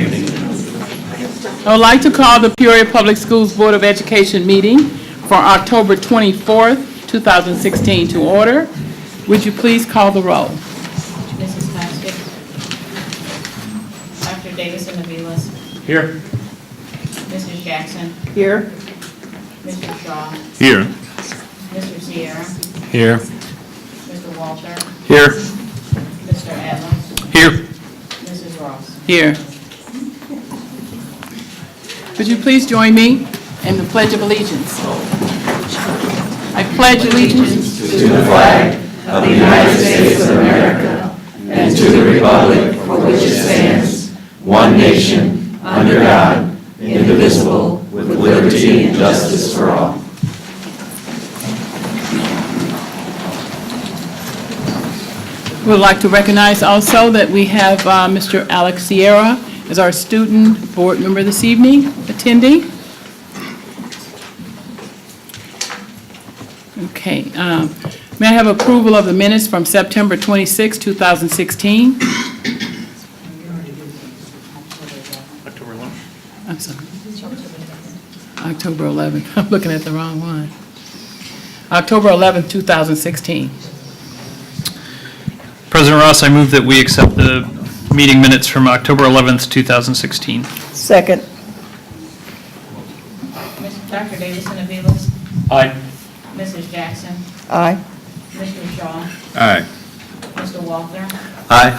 I would like to call the Peoria Public Schools Board of Education meeting for October 24th, 2016 to order. Would you please call the roll? Mrs. Plaskett. Dr. Davison Aviles. Here. Mrs. Jackson. Here. Mr. Shaw. Here. Mr. Sierra. Here. Mr. Walter. Here. Mr. Adler. Here. Mrs. Ross. Here. Would you please join me in the Pledge of Allegiance? I pledge allegiance to the flag of the United States of America and to the republic for which it stands, one nation, under God, indivisible, with liberty and justice for all. We would like to recognize also that we have Mr. Alex Sierra as our student board member this evening attending. Okay. May I have approval of the minutes from September 26, 2016? October 11th. I'm sorry. October 11th. I'm looking at the wrong one. October 11th, 2016. President Ross, I move that we accept the meeting minutes from October 11th, 2016. Second. Dr. Davison Aviles. Aye. Mrs. Jackson. Aye. Mr. Shaw. Aye. Mr. Walter. Aye.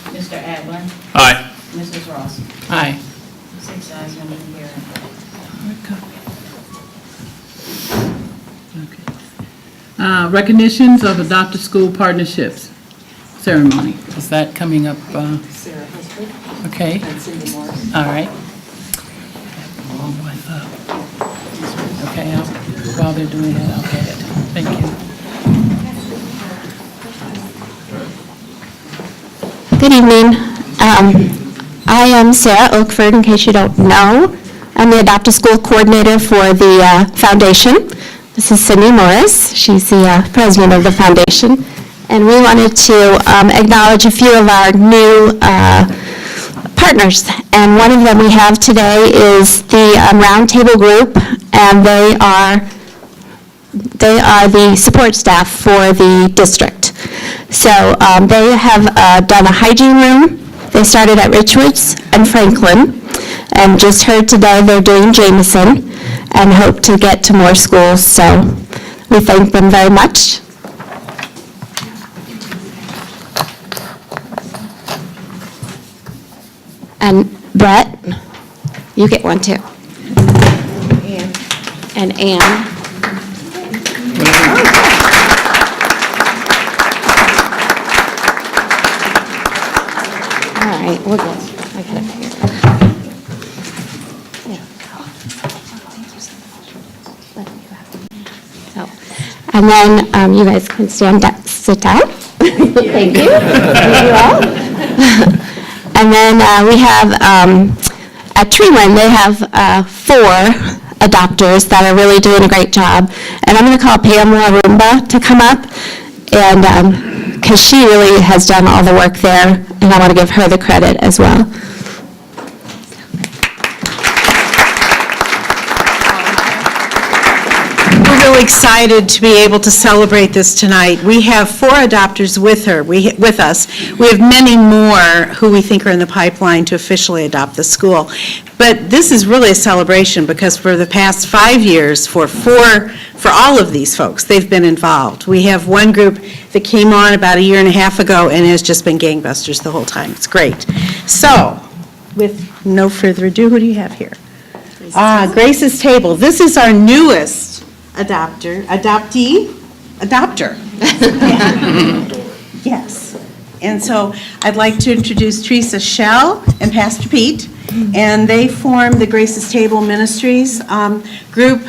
Mr. Adler. Aye. Mrs. Ross. Aye. 6 ayes, no one here. Recognitions of adopted school partnerships ceremony. Is that coming up? Sarah Husband Okay. and Cindy Morris. All right. Wrong one up. Okay, while they're doing that, I'll get it. Thank you. Good evening. I am Sarah Oakford, in case you don't know. I'm the Adopt a School Coordinator for the foundation. This is Cindy Morris. She's the president of the foundation. And we wanted to acknowledge a few of our new partners. And one of them we have today is the Roundtable Group, and they are the support staff for the district. So they have done a hygiene room. They started at Richwoods and Franklin, and just heard today they're doing Jameson and hope to get to more schools. So we thank them very much. And Brett, you get one too. And Anne. All right, we're good. I got it here. So, and then you guys can sit down. Thank you. Thank you all. And then we have at Treeland, they have 4 adopters that are really doing a great job. And I'm going to call Pamela Roomba to come up, and because she really has done all the work there, and I want to give her the credit as well. We're really excited to be able to celebrate this tonight. We have 4 adopters with us. We have many more who we think are in the pipeline to officially adopt the school. But this is really a celebration because for the past 5 years, for all of these folks, they've been involved. We have one group that came on about a year and a half ago and has just been gangbusters the whole time. It's great. So, with no further ado, who do you have here? Grace's Table. This is our newest adopter. Yes. And so I'd like to introduce Teresa Schell and Pastor Pete, and they form the Grace's Table Ministries group.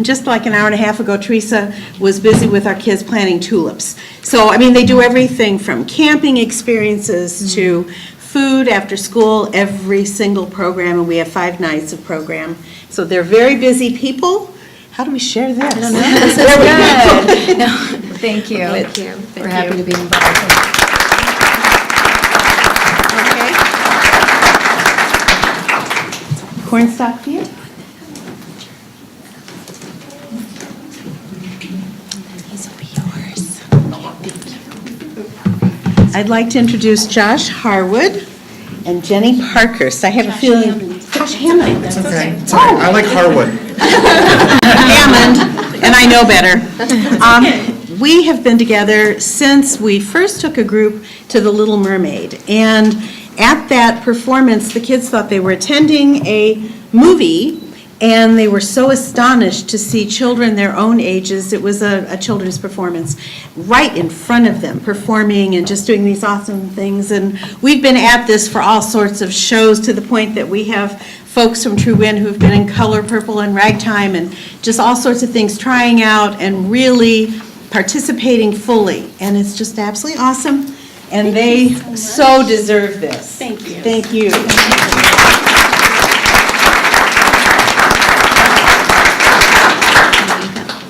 Just like an hour and a half ago, Teresa was busy with our kids planting tulips. So, I mean, they do everything from camping experiences to food after school, every single program, and we have 5 nights of program. So they're very busy people. How do we share this? I don't know. This is good. No, thank you. Thank you. We're happy to be involved. Okay. cornstalk for you. These will be yours. I'd like to introduce Josh Harwood and Jenny Parkhurst. I have a feeling. Josh Hammond. That's okay. It's okay. I like Harwood. Hammond, and I know better. We have been together since we first took a group to The Little Mermaid. And at that performance, the kids thought they were attending a movie, and they were so astonished to see children their own ages. It was a children's performance right in front of them, performing and just doing these awesome things. And we've been at this for all sorts of shows, to the point that we have folks from True Wind who've been in Color Purple and Ragtime and just all sorts of things, trying out and really participating fully. And it's just absolutely awesome. And they so deserve this. Thank you. Thank you.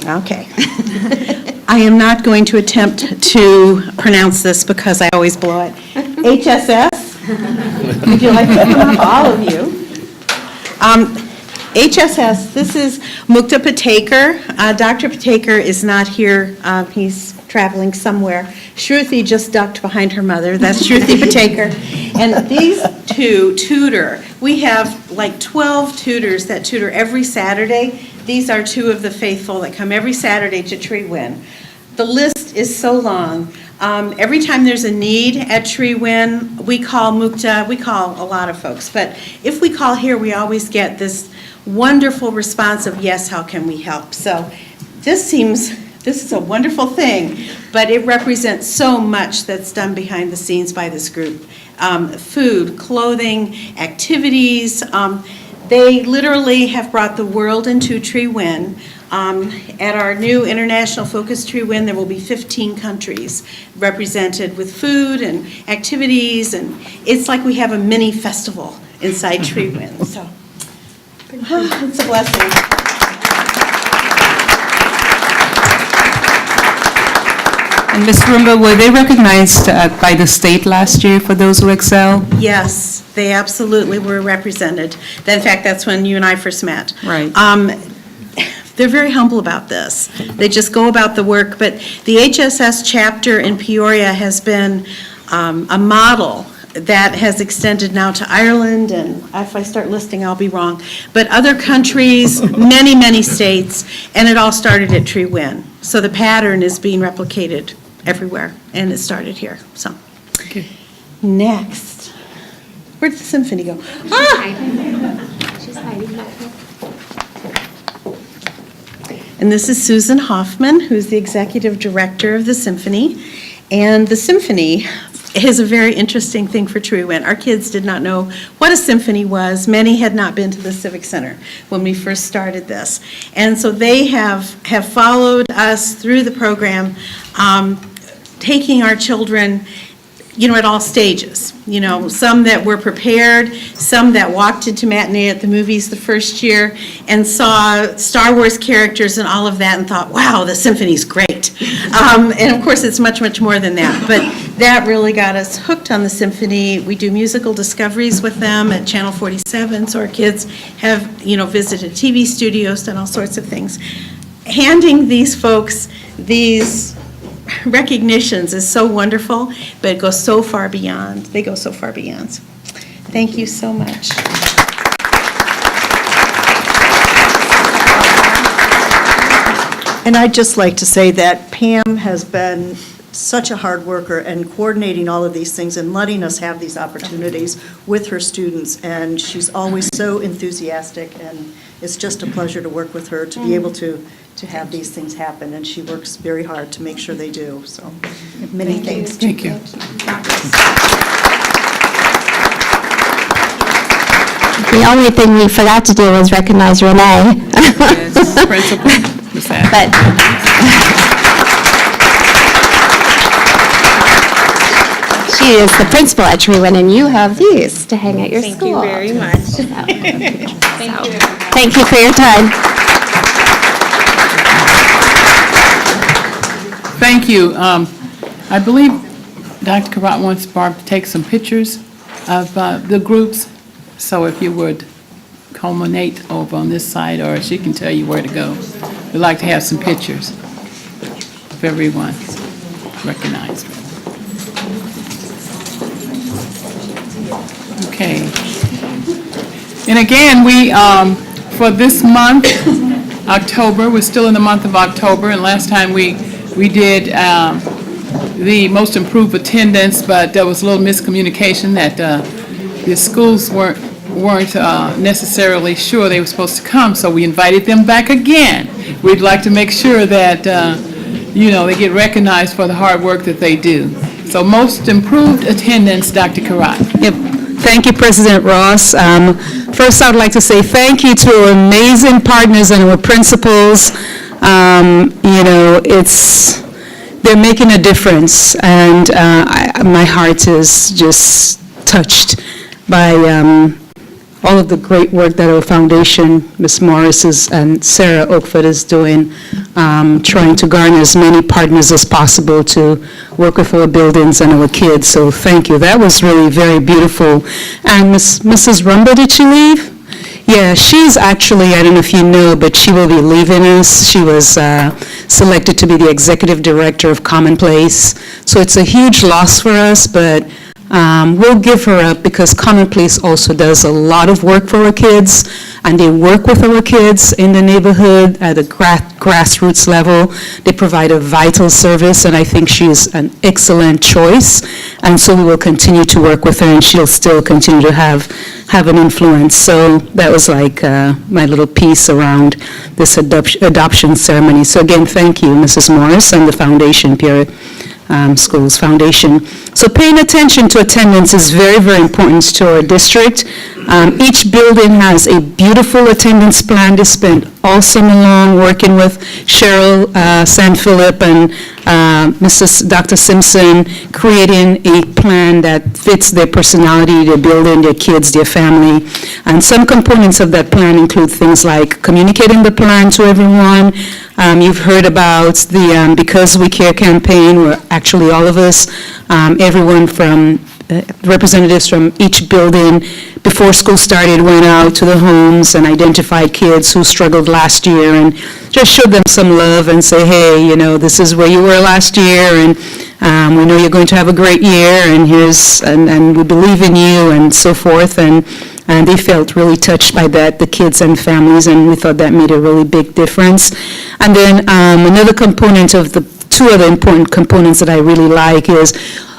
Okay. I am not going to attempt to pronounce this because I always blow it. HSS. Would you like to come up, all of you? HSS, this is Mukta Patekar. Dr. Patekar is not here. He's traveling somewhere. Shruti just ducked behind her mother. That's Shruti Patekar. And these two tutor. We have like 12 tutors that tutor every Saturday. These are two of the faithful that come every Saturday to Tree Win. The list is so long. Every time there's a need at Tree Win, we call Mukta, we call a lot of folks, but if we call here, we always get this wonderful response of, yes, how can we help? So this is a wonderful thing, but it represents so much that's done behind the scenes by this group. Food, clothing, activities. They literally have brought the world into Tree Win. At our new International Focus Tree Win, there will be 15 countries represented with food and activities, and it's like we have a mini festival inside Tree Win. So it's a blessing. And Ms. Rumba, were they recognized by the state last year for those who excel? Yes, they absolutely were represented. In fact, that's when you and I first met. Right. They're very humble about this. They just go about the work, but the HSS chapter in Peoria has been a model that has extended now to Ireland, and if I start listing, I'll be wrong, but other countries, many, many states, and it all started at Tree Win. So the pattern is being replicated everywhere, and it started here, so. Next. Where'd the symphony go? She's hiding back here. And this is Susan Hoffman, who's the executive director of the symphony. And the symphony is a very interesting thing for Tree Win. Our kids did not know what a symphony was. Many had not been to the Civic Center when we first started this. And so they have followed us through the program, taking our children, at all stages. Some that were prepared, some that walked into matinee at the movies the first year and saw Star Wars characters and all of that and thought, wow, the symphony's great. And of course, it's much, much more than that. But that really got us hooked on the symphony. We do musical discoveries with them at Channel 47, so our kids have, visited TV studios, done all sorts of things. Handing these folks these recognitions is so wonderful, but it goes so far beyond. They go so far beyond. Thank you so much. And I'd just like to say that Pam has been such a hard worker and coordinating all of these things and letting us have these opportunities with her students. And she's always so enthusiastic, and it's just a pleasure to work with her, to be able to have these things happen. And she works very hard to make sure they do. So many thanks. Thank you. The only thing we forgot to do was recognize Renee. Yes, principal. Ms. Adams. But she is the principal at Tree Win, and you have these to hang at your school. Thank you very much. Thank you for your time. Thank you. I believe Dr. Karat wants Barb to take some pictures of the groups, so if you would culminate over on this side, or she can tell you where to go. We'd like to have some pictures of everyone recognized. Okay. And again, we, for this month, October, we're still in the month of October, and last time we did the most improved attendance, but there was a little miscommunication that the schools weren't necessarily sure they were supposed to come, so we invited them back again. We'd like to make sure that, they get recognized for the hard work that they do. So most improved attendance, Dr. Karat. Yep. Thank you, President Ross. First, I would like to say thank you to our amazing partners and our principals. They're making a difference, and my heart is just touched by all of the great work that our foundation, Ms. Morris and Sarah Oakford is doing, trying to garner as many partners as possible to work with our buildings and our kids. So thank you. That was really very beautiful. And Mrs. Rumba, did she leave? Yeah, she's actually, I don't know if you know, but she will be leaving us. She was selected to be the executive director of Commonplace. So it's a huge loss for us, but we'll give her up because Commonplace also does a lot of work for our kids, and they work with our kids in the neighborhood at a grassroots level. They provide a vital service, and I think she is an excellent choice. And so we will continue to work with her, and she'll still continue to have an influence. So that was like my little piece around this adoption ceremony. So again, thank you, Mrs. Morris and the foundation, Peoria Schools Foundation. So paying attention to attendance is very, very important to our district. Each building has a beautiful attendance plan. They spent all summer long working with Cheryl Sanphilip and Dr. Simpson, creating a plan that fits their personality, their building, their kids, their family. And some components of that plan include things like communicating the plan to everyone. You've heard about the Because We Care campaign, where actually all of us, everyone from representatives from each building, before school started, went out to the homes and identified kids who struggled last year and just showed them some love and say, hey, this is where you were last year, and we know you're going to have a great year, and and we believe in you, and so forth. And they felt really touched by that, the kids and families, and we thought that made a really big difference. And then another component of the two other important components that I really like is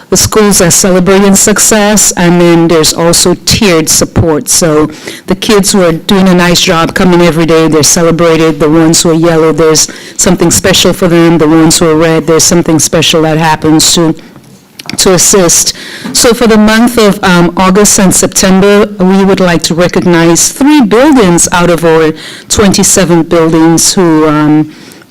the schools are celebrating success, and then there's also tiered support. So the kids who are doing a nice job coming every day, they're celebrated. The ones who are yellow, there's something special for them. The ones who are red, there's something special that happens to assist. So for the month of August and September, we would like to recognize 3 buildings out of our 27 buildings who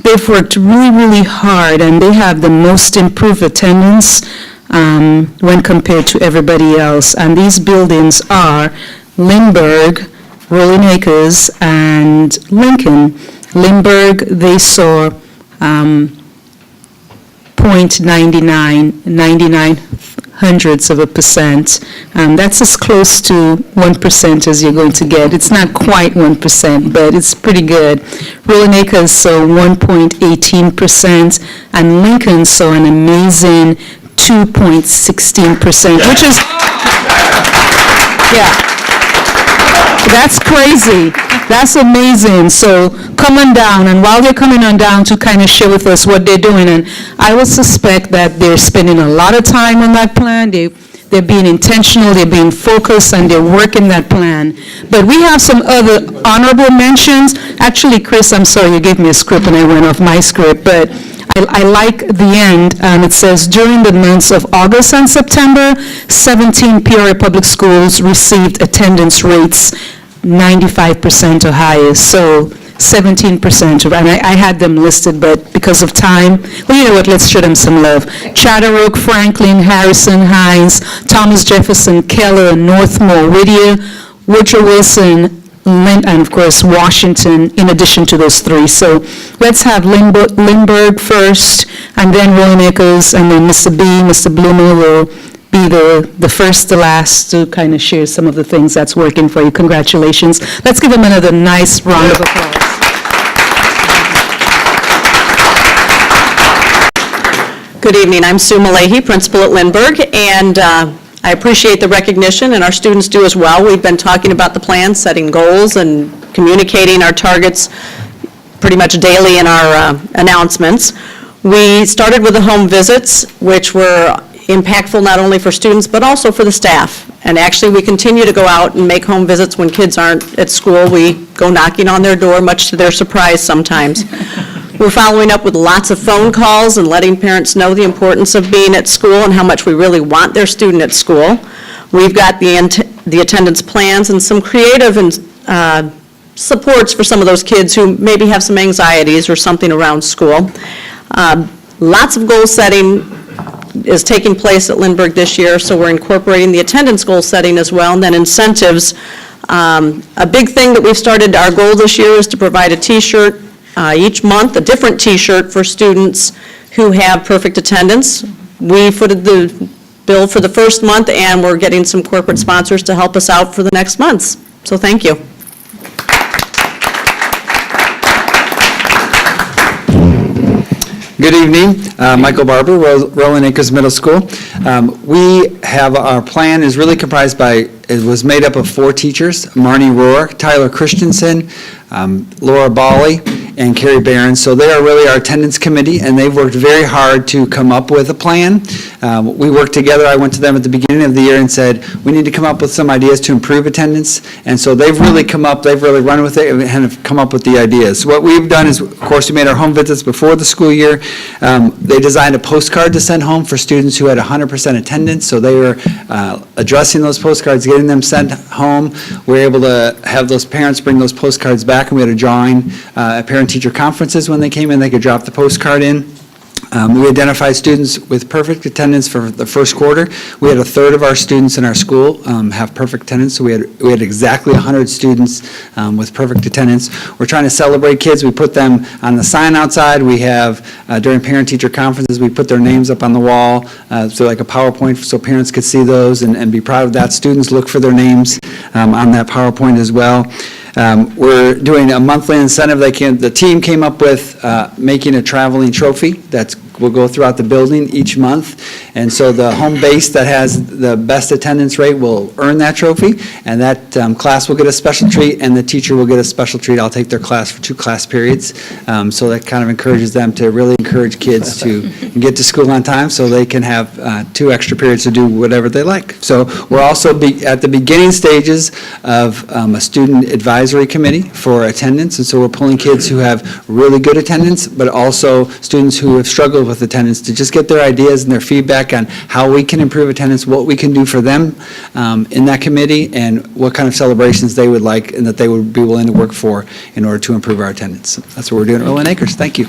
they've worked really, really hard, and they have the most improved attendance when compared to everybody else. And these buildings are Lindbergh, Rolling Acres, and Lincoln. Lindbergh, they saw 0.99 hundredths of a percent. That's as close to 1% as you're going to get. It's not quite 1%, but it's pretty good. Rolling Acres saw 1.18%, and Lincoln saw an amazing 2.16%, which is, yeah, that's crazy. That's amazing. So come on down, and while they're coming on down to kind of share with us what they're doing, and I would suspect that they're spending a lot of time on that plan. They're being intentional, they're being focused, and they're working that plan. But we have some other honorable mentions. Actually, Chris, I'm sorry, you gave me a script and I went off my script, but I like the end. It says, during the months of August and September, 17 Peoria Public Schools received attendance rates 95% or higher. So 17%, and I had them listed, but because of time, well, you know what, let's show them some love. Charter Oak, Franklin, Harrison, Hines, Thomas Jefferson, Keller, Northmore, Whittier, Woodrow Wilson, and of course Washington, in addition to those 3. So let's have Lindbergh first, and then Rolling Acres, and then Mr. B, Mr. Bloomer will be the first, the last to kind of share some of the things that's working for you. Congratulations. Let's give him another nice round of applause. Good evening. I'm Sue Malahy, principal at Lindbergh, and I appreciate the recognition, and our students do as well. We've been talking about the plan, setting goals, and communicating our targets pretty much daily in our announcements. We started with the home visits, which were impactful not only for students, but also for the staff. And actually, we continue to go out and make home visits when kids aren't at school. We go knocking on their door, much to their surprise sometimes. We're following up with lots of phone calls and letting parents know the importance of being at school and how much we really want their student at school. We've got the attendance plans and some creative and supports for some of those kids who maybe have some anxieties or something around school. Lots of goal setting is taking place at Lindbergh this year, so we're incorporating the attendance goal setting as well, and then incentives. A big thing that we've started, our goal this year is to provide a T-shirt each month, a different T-shirt for students who have perfect attendance. We footed the bill for the first month, and we're getting some corporate sponsors to help us out for the next months. So thank you. Good evening. Michael Barber, Rolling Acres Middle School. We have, our plan is really comprised by, it was made up of 4 teachers, Marnie Rohr, Tyler Christensen, Laura Bali, and Carrie Barron. So they are really our attendance committee, and they've worked very hard to come up with a plan. We worked together. I went to them at the beginning of the year and said, we need to come up with some ideas to improve attendance. And so they've really run with it and have come up with the ideas. So what we've done is, of course, we made our home visits before the school year. They designed a postcard to send home for students who had 100% attendance. So they were addressing those postcards, getting them sent home. We were able to have those parents bring those postcards back, and we had a drawing at parent-teacher conferences when they came in. They could drop the postcard in. We identified students with perfect attendance for the first quarter. We had 1/3 of our students in our school have perfect attendance, so we had exactly 100 students with perfect attendance. We're trying to celebrate kids. We put them on the sign outside. We have, during parent-teacher conferences, we put their names up on the wall, so like a PowerPoint, so parents could see those and be proud of that. Students look for their names on that PowerPoint as well. We're doing a monthly incentive. The team came up with making a traveling trophy that will go throughout the building each month. And so the home base that has the best attendance rate will earn that trophy, and that class will get a special treat, and the teacher will get a special treat. I'll take their class for 2 class periods. So that kind of encourages them to really encourage kids to get to school on time so they can have 2 extra periods to do whatever they like. So we're also at the beginning stages of a student advisory committee for attendance, and so we're pulling kids who have really good attendance, but also students who have struggled with attendance to just get their ideas and their feedback on how we can improve attendance, what we can do for them in that committee, and what kind of celebrations they would like and that they would be willing to work for in order to improve our attendance. That's what we're doing at Rolling Acres. Thank you.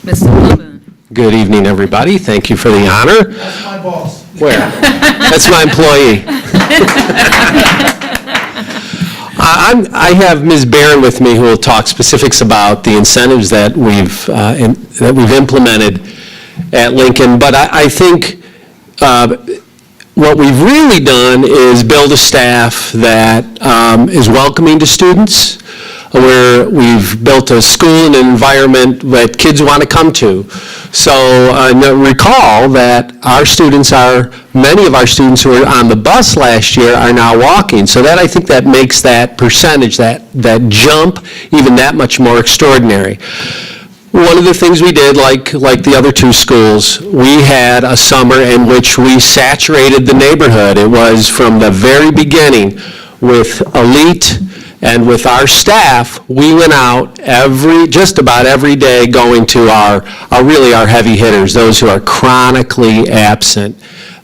Mr. Wilburn. Good evening, everybody. Thank you for the honor. That's my boss. Where? That's my employee. I have Ms. Barron with me who will talk specifics about the incentives that we've implemented at Lincoln. But I think what we've really done is build a staff that is welcoming to students, where we've built a school and an environment that kids want to come to. So recall that many of our students who were on the bus last year are now walking. So I think that makes that percentage, that jump, even that much more extraordinary. One of the things we did, like the other 2 schools, we had a summer in which we saturated the neighborhood. It was from the very beginning with elite. And with our staff, we went out just about every day going to our heavy hitters, those who are chronically absent,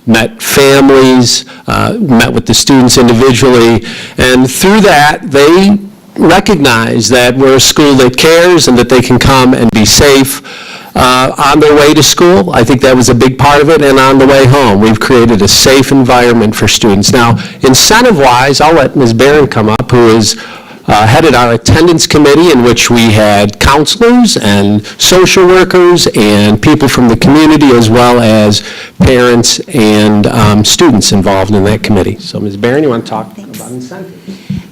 met families, met with the students individually, and through that, they recognize that we're a school that cares and that they can come and be safe on their way to school. I think that was a big part of it, and on the way home. We've created a safe environment for students. Now, incentive-wise, I'll let Ms. Barron come up, who is headed our attendance committee, in which we had counselors and social workers and people from the community, as well as parents and students involved in that committee. So, Ms. Barron, you want to talk about incentives?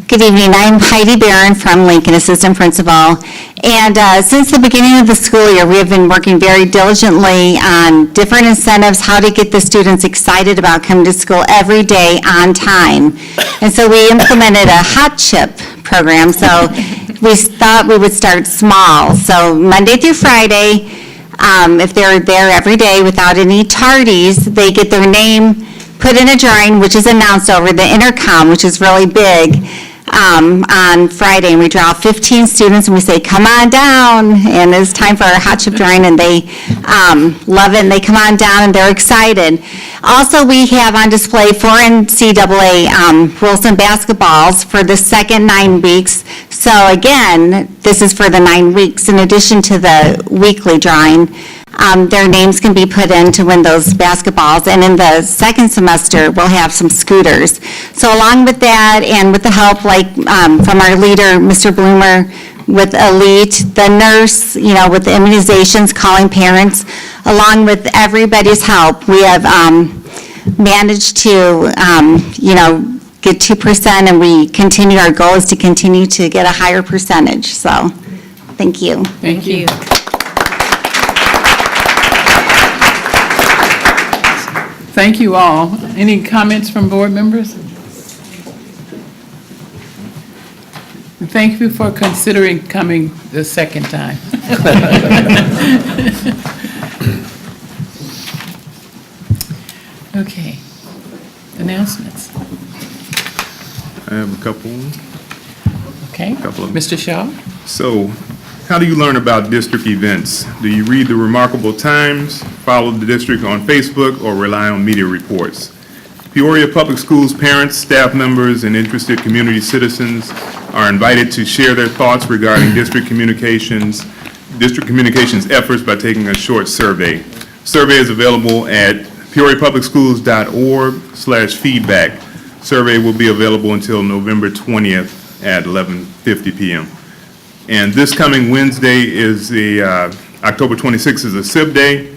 Good evening. I'm Heidi Barron from Lincoln, Assistant Principal. And since the beginning of the school year, we have been working very diligently on different incentives, how to get the students excited about coming to school every day on time. And so we implemented a hot chip program. So we thought we would start small. So Monday through Friday, if they're there every day without any tardies, they get their name put in a drawing, which is announced over the intercom, which is really big. On Friday, and we draw 15 students, and we say, come on down, and it's time for our hot chip drawing, and they love it, and they come on down, and they're excited. Also, we have on display 4 NCAA Wilson basketballs for the second 9 weeks. So again, this is for the 9 weeks, in addition to the weekly drawing. Their names can be put in to win those basketballs, and in the second semester, we'll have some scooters. So along with that, and with the help from our leader, Mr. Bloomer, with Elite, the nurse, with the immunizations, calling parents, along with everybody's help, we have managed to, get 2%, and our goal is to continue to get a higher percentage. So, thank you. Thank you. Thank you all. Any comments from board members? Thank you for considering coming the second time. Okay. Announcements. I have a couple. Okay. Couple of them. Mr. Shaw? So, how do you learn about district events? Do you read the Remarkable Times, follow the district on Facebook, or rely on media reports? Peoria Public Schools parents, staff members, and interested community citizens are invited to share their thoughts regarding district communications efforts by taking a short survey. Survey is available at peoriapublicschools.org/feedback. Survey will be available until November 20th at 11:50 p.m. And this coming Wednesday is October 26th is a SIB day.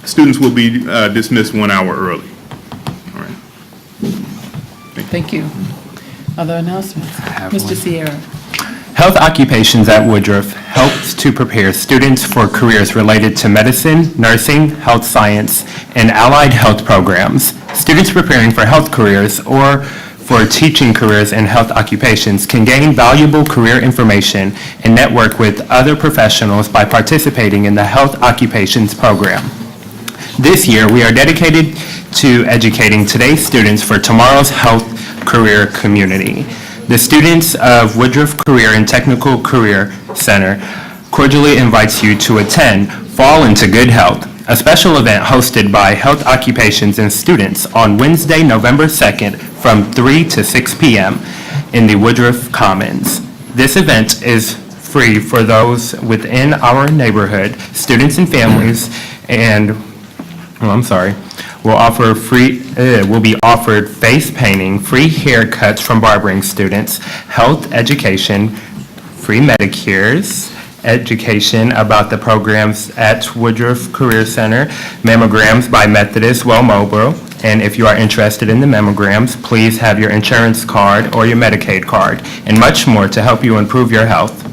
Students will be dismissed 1 hour early. All right. Thank you. Other announcements? Mr. Sierra? Health Occupations at Woodruff helps to prepare students for careers related to medicine, nursing, health science, and allied health programs. Students preparing for health careers or for teaching careers in health occupations can gain valuable career information and network with other professionals by participating in the Health Occupations program. This year, we are dedicated to educating today's students for tomorrow's health career community. The students of Woodruff Career and Technical Career Center cordially invites you to attend Fall into Good Health, a special event hosted by Health Occupations and students on Wednesday, November 2nd from 3 to 6 p.m. in the Woodruff Commons. This event is free for those within our neighborhood. Students and families will be offered face painting, free haircuts from barbering students, health education, free Medicures, education about the programs at Woodruff Career Center, mammograms by Methodist Well Mobile, and if you are interested in the mammograms, please have your insurance card or your Medicaid card, and much more to help you improve your health.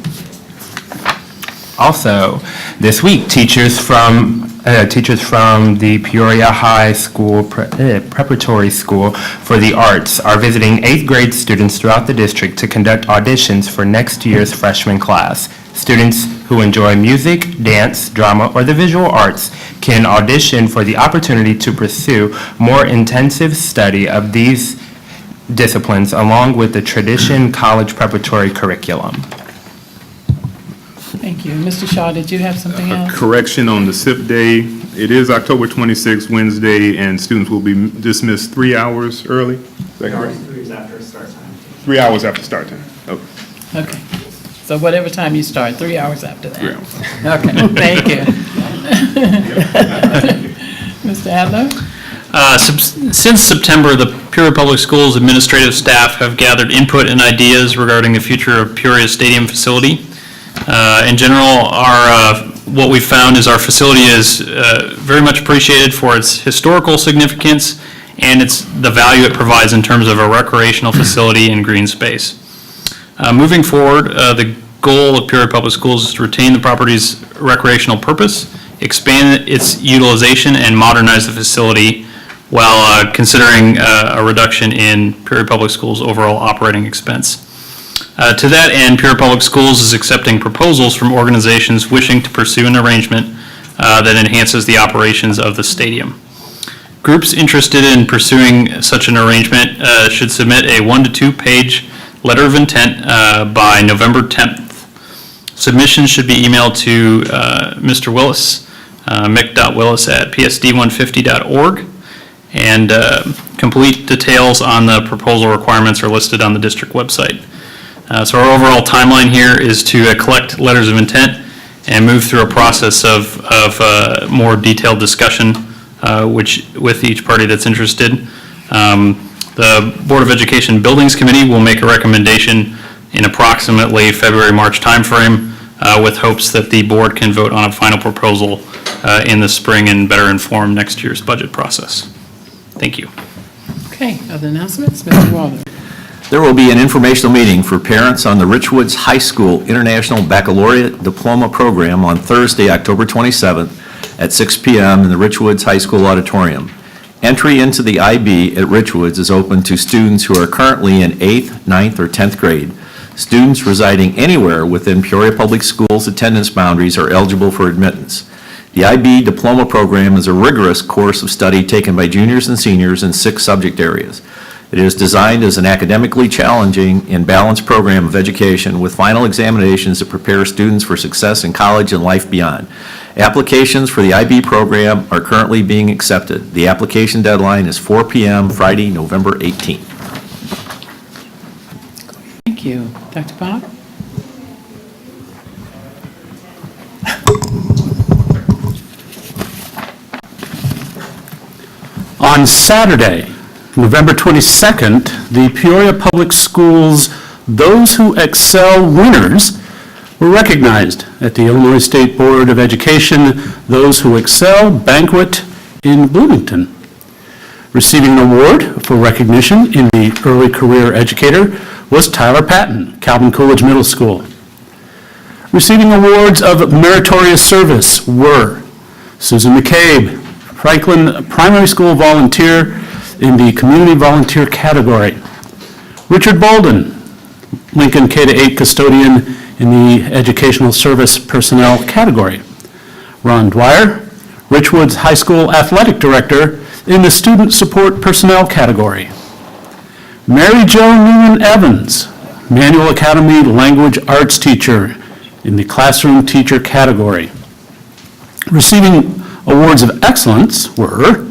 Also, this week, teachers from the Peoria High School Preparatory School for the Arts are visiting 8th grade students throughout the district to conduct auditions for next year's freshman class. Students who enjoy music, dance, drama, or the visual arts can audition for the opportunity to pursue more intensive study of these disciplines along with the tradition college preparatory curriculum. Thank you. Mr. Shaw, did you have something else? Correction on the SIP day. It is October 26th, Wednesday, and students will be dismissed 3 hours early. Is that correct? 3 hours after start time. 3 hours after start time. Okay. Okay. So whatever time you start, 3 hours after that. 3 hours. Okay, thank you. Mr. Adler? Since September, the Peoria Public Schools administrative staff have gathered input and ideas regarding the future of Peoria Stadium facility. In general, what we found is our facility is very much appreciated for its historical significance and the value it provides in terms of a recreational facility and green space. Moving forward, the goal of Peoria Public Schools is to retain the property's recreational purpose, expand its utilization, and modernize the facility while considering a reduction in Peoria Public Schools' overall operating expense. To that end, Peoria Public Schools is accepting proposals from organizations wishing to pursue an arrangement that enhances the operations of the stadium. Groups interested in pursuing such an arrangement should submit a 1 to 2 page letter of intent by November 10th. Submissions should be emailed to Mr. Willis, mick.willis@psd150.org, and complete details on the proposal requirements are listed on the district website. So our overall timeline here is to collect letters of intent and move through a process of more detailed discussion with each party that's interested. The Board of Education Buildings Committee will make a recommendation in approximately February-March timeframe with hopes that the board can vote on a final proposal in the spring and better inform next year's budget process. Thank you. Okay, other announcements? Mr. Walden. There will be an informational meeting for parents on the Richwoods High School International Baccalaureate Diploma Program on Thursday, October 27th at 6 p.m. in the Richwoods High School Auditorium. Entry into the IB at Richwoods is open to students who are currently in 8th, 9th, or 10th grade. Students residing anywhere within Peoria Public Schools attendance boundaries are eligible for admittance. The IB Diploma Program is a rigorous course of study taken by juniors and seniors in 6 subject areas. It is designed as an academically challenging and balanced program of education with final examinations that prepare students for success in college and life beyond. Applications for the IB program are currently being accepted. The application deadline is 4 p.m. Friday, November 18th. Thank you. Dr. Bob? On Saturday, November 22nd, the Peoria Public Schools Those Who Excel winners were recognized at the Illinois State Board of Education Those Who Excel banquet in Bloomington. Receiving an award for recognition in the early career educator was Tyler Patton, Calvin Coolidge Middle School. Receiving awards of meritorious service were Susan McCabe, Franklin Primary School Volunteer in the Community Volunteer category. Richard Bolden, Lincoln K-8 Custodian in the Educational Service Personnel category. Ron Dwyer, Richwoods High School Athletic Director in the Student Support Personnel category. Mary Jo Newman Evans, Manual Academy Language Arts Teacher in the Classroom Teacher category. Receiving awards of excellence were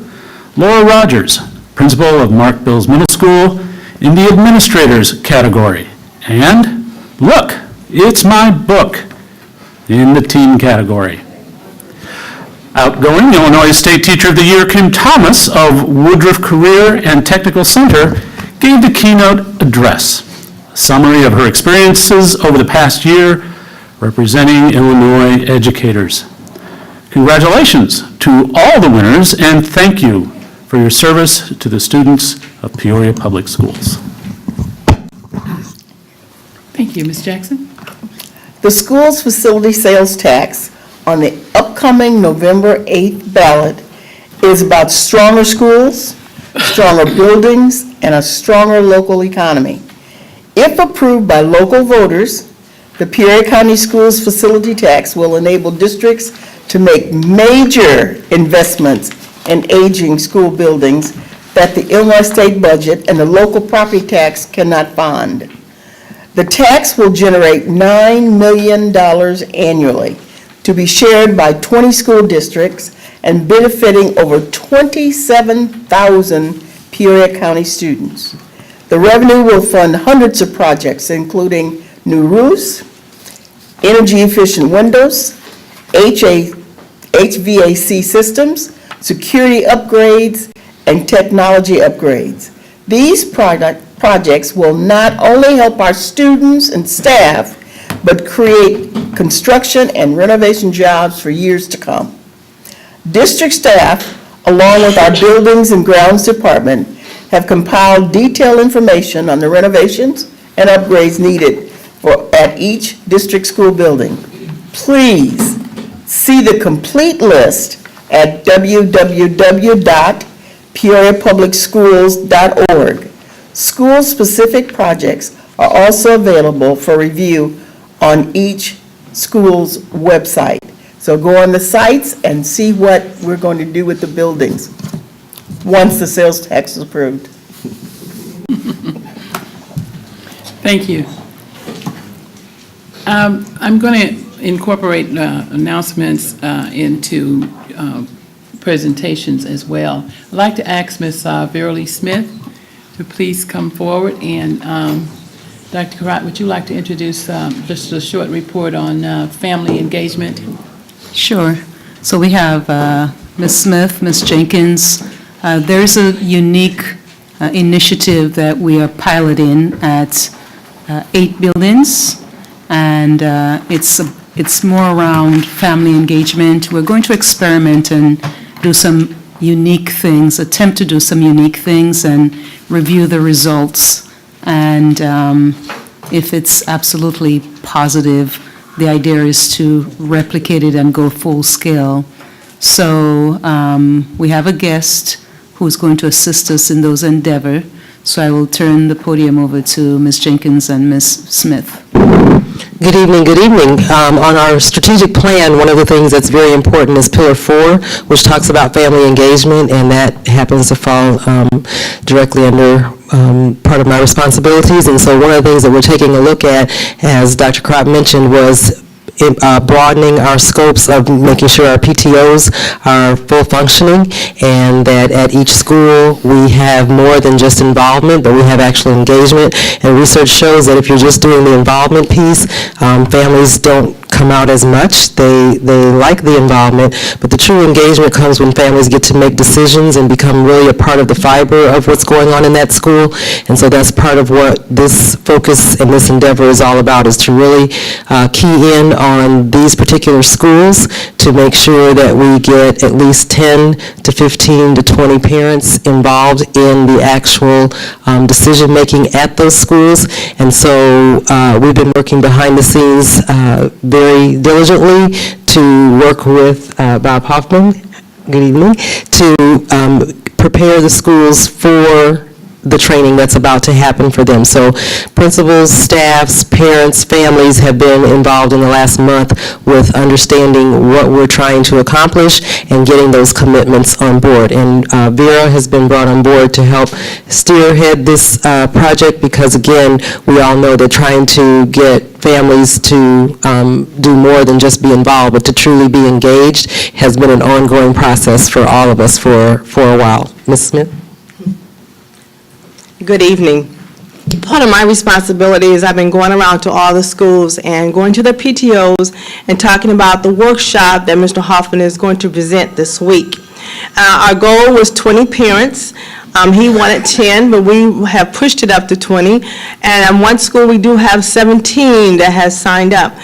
Laura Rogers, Principal of Mark Bills Middle School in the Administrators category, and look, it's my book in the Teen category. Outgoing Illinois State Teacher of the Year Kim Thomas of Woodruff Career and Technical Center gave the keynote address, a summary of her experiences over the past year representing Illinois educators. Congratulations to all the winners, and thank you for your service to the students of Peoria Public Schools. Thank you. Ms. Jackson? The school's facility sales tax on the upcoming November 8th ballot is about stronger schools, stronger buildings, and a stronger local economy. If approved by local voters, the Peoria County Schools facility tax will enable districts to make major investments in aging school buildings that the Illinois state budget and the local property tax cannot fund. The tax will generate $9 million annually to be shared by 20 school districts and benefiting over 27,000 Peoria County students. The revenue will fund hundreds of projects, including new roofs, energy-efficient windows, HVAC systems, security upgrades, and technology upgrades. These projects will not only help our students and staff, but create construction and renovation jobs for years to come. District staff, along with our Buildings and Grounds Department, have compiled detailed information on the renovations and upgrades needed at each district school building. Please see the complete list at www.peoriapublicschools.org. School-specific projects are also available for review on each school's website. So go on the sites and see what we're going to do with the buildings once the sales tax is approved. Thank you. I'm going to incorporate announcements into presentations as well. I'd like to ask Ms. Vera Lee Smith to please come forward, and Dr. Karat, would you like to introduce just a short report on family engagement? Sure. So we have Ms. Smith, Ms. Jenkins. There's a unique initiative that we are piloting at 8 buildings, and it's more around family engagement. We're going to experiment and do some unique things, attempt to do some unique things and review the results. And if it's absolutely positive, the idea is to replicate it and go full scale. So we have a guest who's going to assist us in those endeavors. So I will turn the podium over to Ms. Jenkins and Ms. Smith. Good evening, good evening. On our strategic plan, one of the things that's very important is Pillar 4, which talks about family engagement, and that happens to fall directly under part of my responsibilities. And so one of the things that we're taking a look at, as Dr. Kropp mentioned, was broadening our scopes of making sure our PTOs are full functioning, and that at each school we have more than just involvement, but we have actual engagement. And research shows that if you're just doing the involvement piece, families don't come out as much. They like the involvement, but the true engagement comes when families get to make decisions and become really a part of the fiber of what's going on in that school. And so that's part of what this focus and this endeavor is all about, is to really key in on these particular schools to make sure that we get at least 10 to 15 to 20 parents involved in the actual decision-making at those schools. And so we've been working behind the scenes very diligently to work with Bob Hoffman, good evening, to prepare the schools for the training that's about to happen for them. So principals, staffs, parents, families have been involved in the last month with understanding what we're trying to accomplish and getting those commitments on board. And Vera has been brought on board to help spearhead this project, because again, we all know that trying to get families to do more than just be involved, but to truly be engaged has been an ongoing process for all of us for a while. Ms. Smith? Good evening. Part of my responsibility is I've been going around to all the schools and going to the PTOs and talking about the workshop that Mr. Hoffman is going to present this week. Our goal was 20 parents. He wanted 10, but we have pushed it up to 20. And at one school, we do have 17 that has signed up.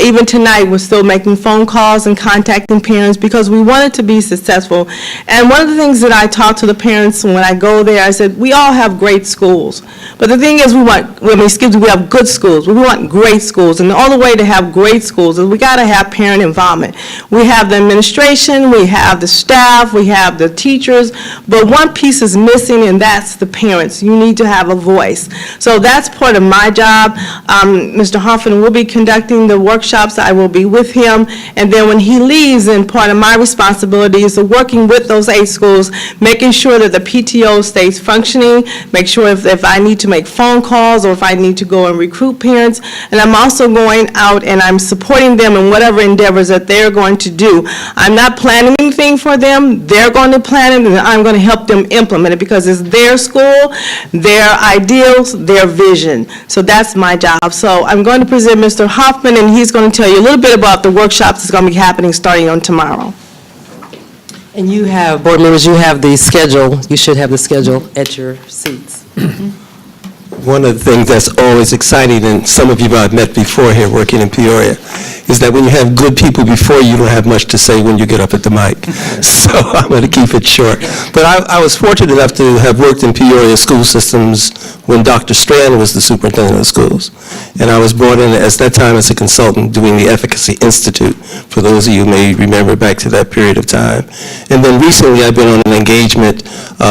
Even tonight, we're still making phone calls and contacting parents because we want it to be successful. And one of the things that I talk to the parents when I go there, I said, we all have great schools. But the thing is, we have good schools, but we want great schools. And the only way to have great schools is we got to have parent involvement. We have the administration, we have the staff, we have the teachers, but one piece is missing, and that's the parents. You need to have a voice. So that's part of my job. Mr. Hoffman will be conducting the workshops. I will be with him. And then when he leaves, then part of my responsibility is working with those 8 schools, making sure that the PTO stays functioning, make sure if I need to make phone calls or if I need to go and recruit parents. And I'm also going out and I'm supporting them in whatever endeavors that they're going to do. I'm not planning anything for them. They're going to plan it, and I'm going to help them implement it, because it's their school, their ideals, their vision. So that's my job. So I'm going to present Mr. Hoffman, and he's going to tell you a little bit about the workshops that's going to be happening starting on tomorrow. And you have, board members, you have the schedule, you should have the schedule at your seats. One of the things that's always exciting, and some of you I've met before here working in Peoria, is that when you have good people before you, don't have much to say when you get up at the mic. So I'm going to keep it short. But I was fortunate enough to have worked in Peoria school systems when Dr. Strand was the superintendent of schools. And I was brought in at that time as a consultant doing the Efficacy Institute, for those of you who may remember back to that period of time. And then recently I've been on an engagement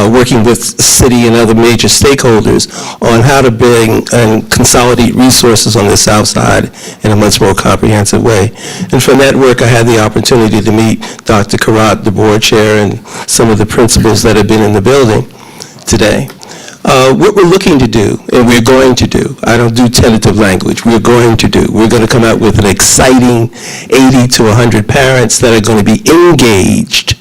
working with city and other major stakeholders on how to bring and consolidate resources on the South Side in a much more comprehensive way. And from that work, I had the opportunity to meet Dr. Karat, the board chair, and some of the principals that have been in the building today. What we're looking to do, and we're going to do, I don't do tentative language, we're going to come out with an exciting 80 to 100 parents that are going to be engaged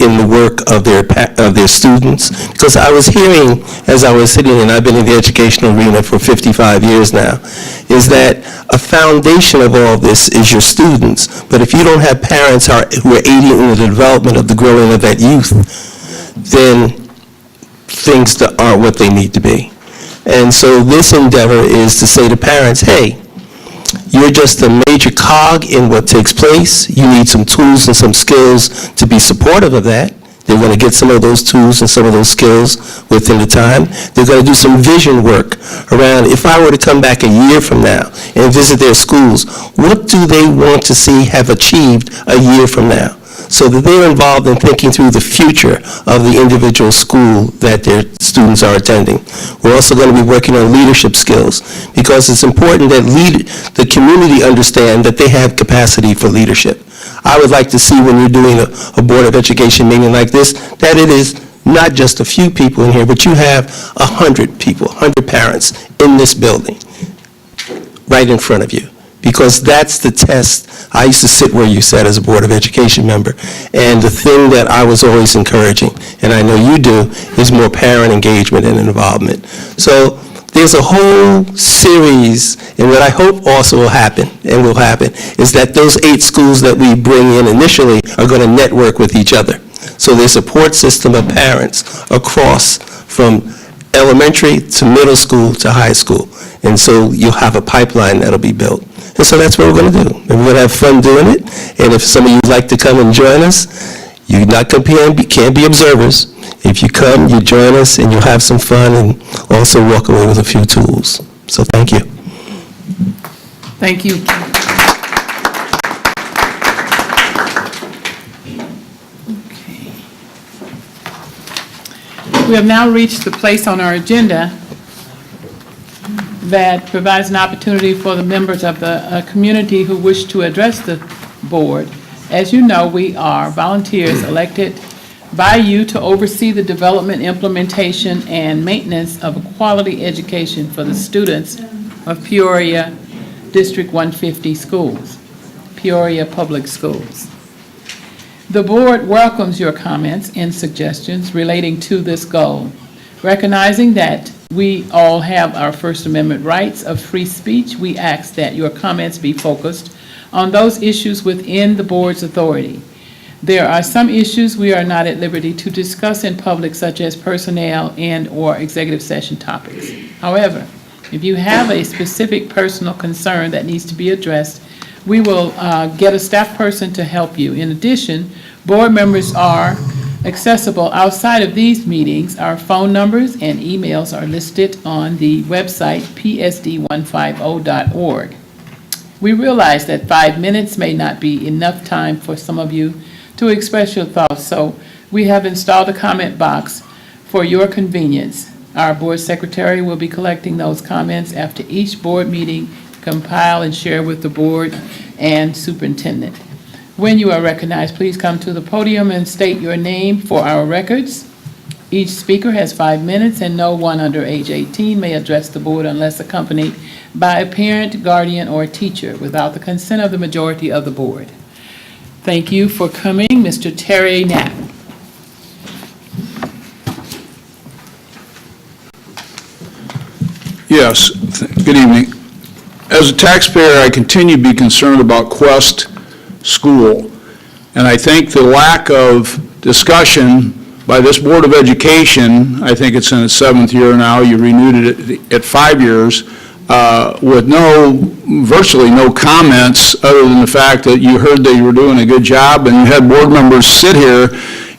in the work of their students. Because I was hearing, as I was sitting, and I've been in the educational arena for 55 years now, is that a foundation of all this is your students. But if you don't have parents who are aiding in the development of the growing of that youth, then things that aren't what they need to be. And so this endeavor is to say to parents, hey, you're just a major cog in what takes place. You need some tools and some skills to be supportive of that. They're going to get some of those tools and some of those skills within the time. They're going to do some vision work around, if I were to come back a year from now and visit their schools, what do they want to see have achieved a year from now? So that they're involved in thinking through the future of the individual school that their students are attending. We're also going to be working on leadership skills, because it's important that the community understand that they have capacity for leadership. I would like to see, when you're doing a Board of Education meeting like this, that it is not just a few people in here, but you have 100 people, 100 parents in this building right in front of you. Because that's the test. I used to sit where you sat as a Board of Education member, and the thing that I was always encouraging, and I know you do, is more parent engagement and involvement. So there's a whole series, and what I hope also will happen, is that those 8 schools that we bring in initially are going to network with each other. So there's a support system of parents across from elementary to middle school to high school. And so you'll have a pipeline that'll be built. And so that's what we're going to do. And we're going to have fun doing it. And if some of you would like to come and join us, you can't be observers. If you come, you join us, and you'll have some fun and also walk away with a few tools. So thank you. Thank you. Okay. We have now reached the place on our agenda that provides an opportunity for the members of the community who wish to address the board. As you know, we are volunteers elected by you to oversee the development, implementation, and maintenance of a quality education for the students of Peoria District 150 schools, Peoria Public Schools. The board welcomes your comments and suggestions relating to this goal, recognizing that we all have our First Amendment rights of free speech. We ask that your comments be focused on those issues within the board's authority. There are some issues we are not at liberty to discuss in public, such as personnel and/or executive session topics. However, if you have a specific personal concern that needs to be addressed, we will get a staff person to help you. In addition, board members are accessible outside of these meetings. Our phone numbers and emails are listed on the website psd150.org. We realize that 5 minutes may not be enough time for some of you to express your thoughts, so we have installed a comment box for your convenience. Our board secretary will be collecting those comments after each board meeting, compile and share with the board and superintendent. When you are recognized, please come to the podium and state your name for our records. Each speaker has 5 minutes, and no one under age 18 may address the board unless accompanied by a parent, guardian, or teacher without the consent of the majority of the board. Thank you for coming, Mr. Terry Knapp. Yes, good evening. As a taxpayer, I continue to be concerned about Quest School, and I think the lack of discussion by this Board of Education, I think it's in its 7th year now, you renewed it at 5 years, with virtually no comments other than the fact that you heard that you were doing a good job, and you had board members sit here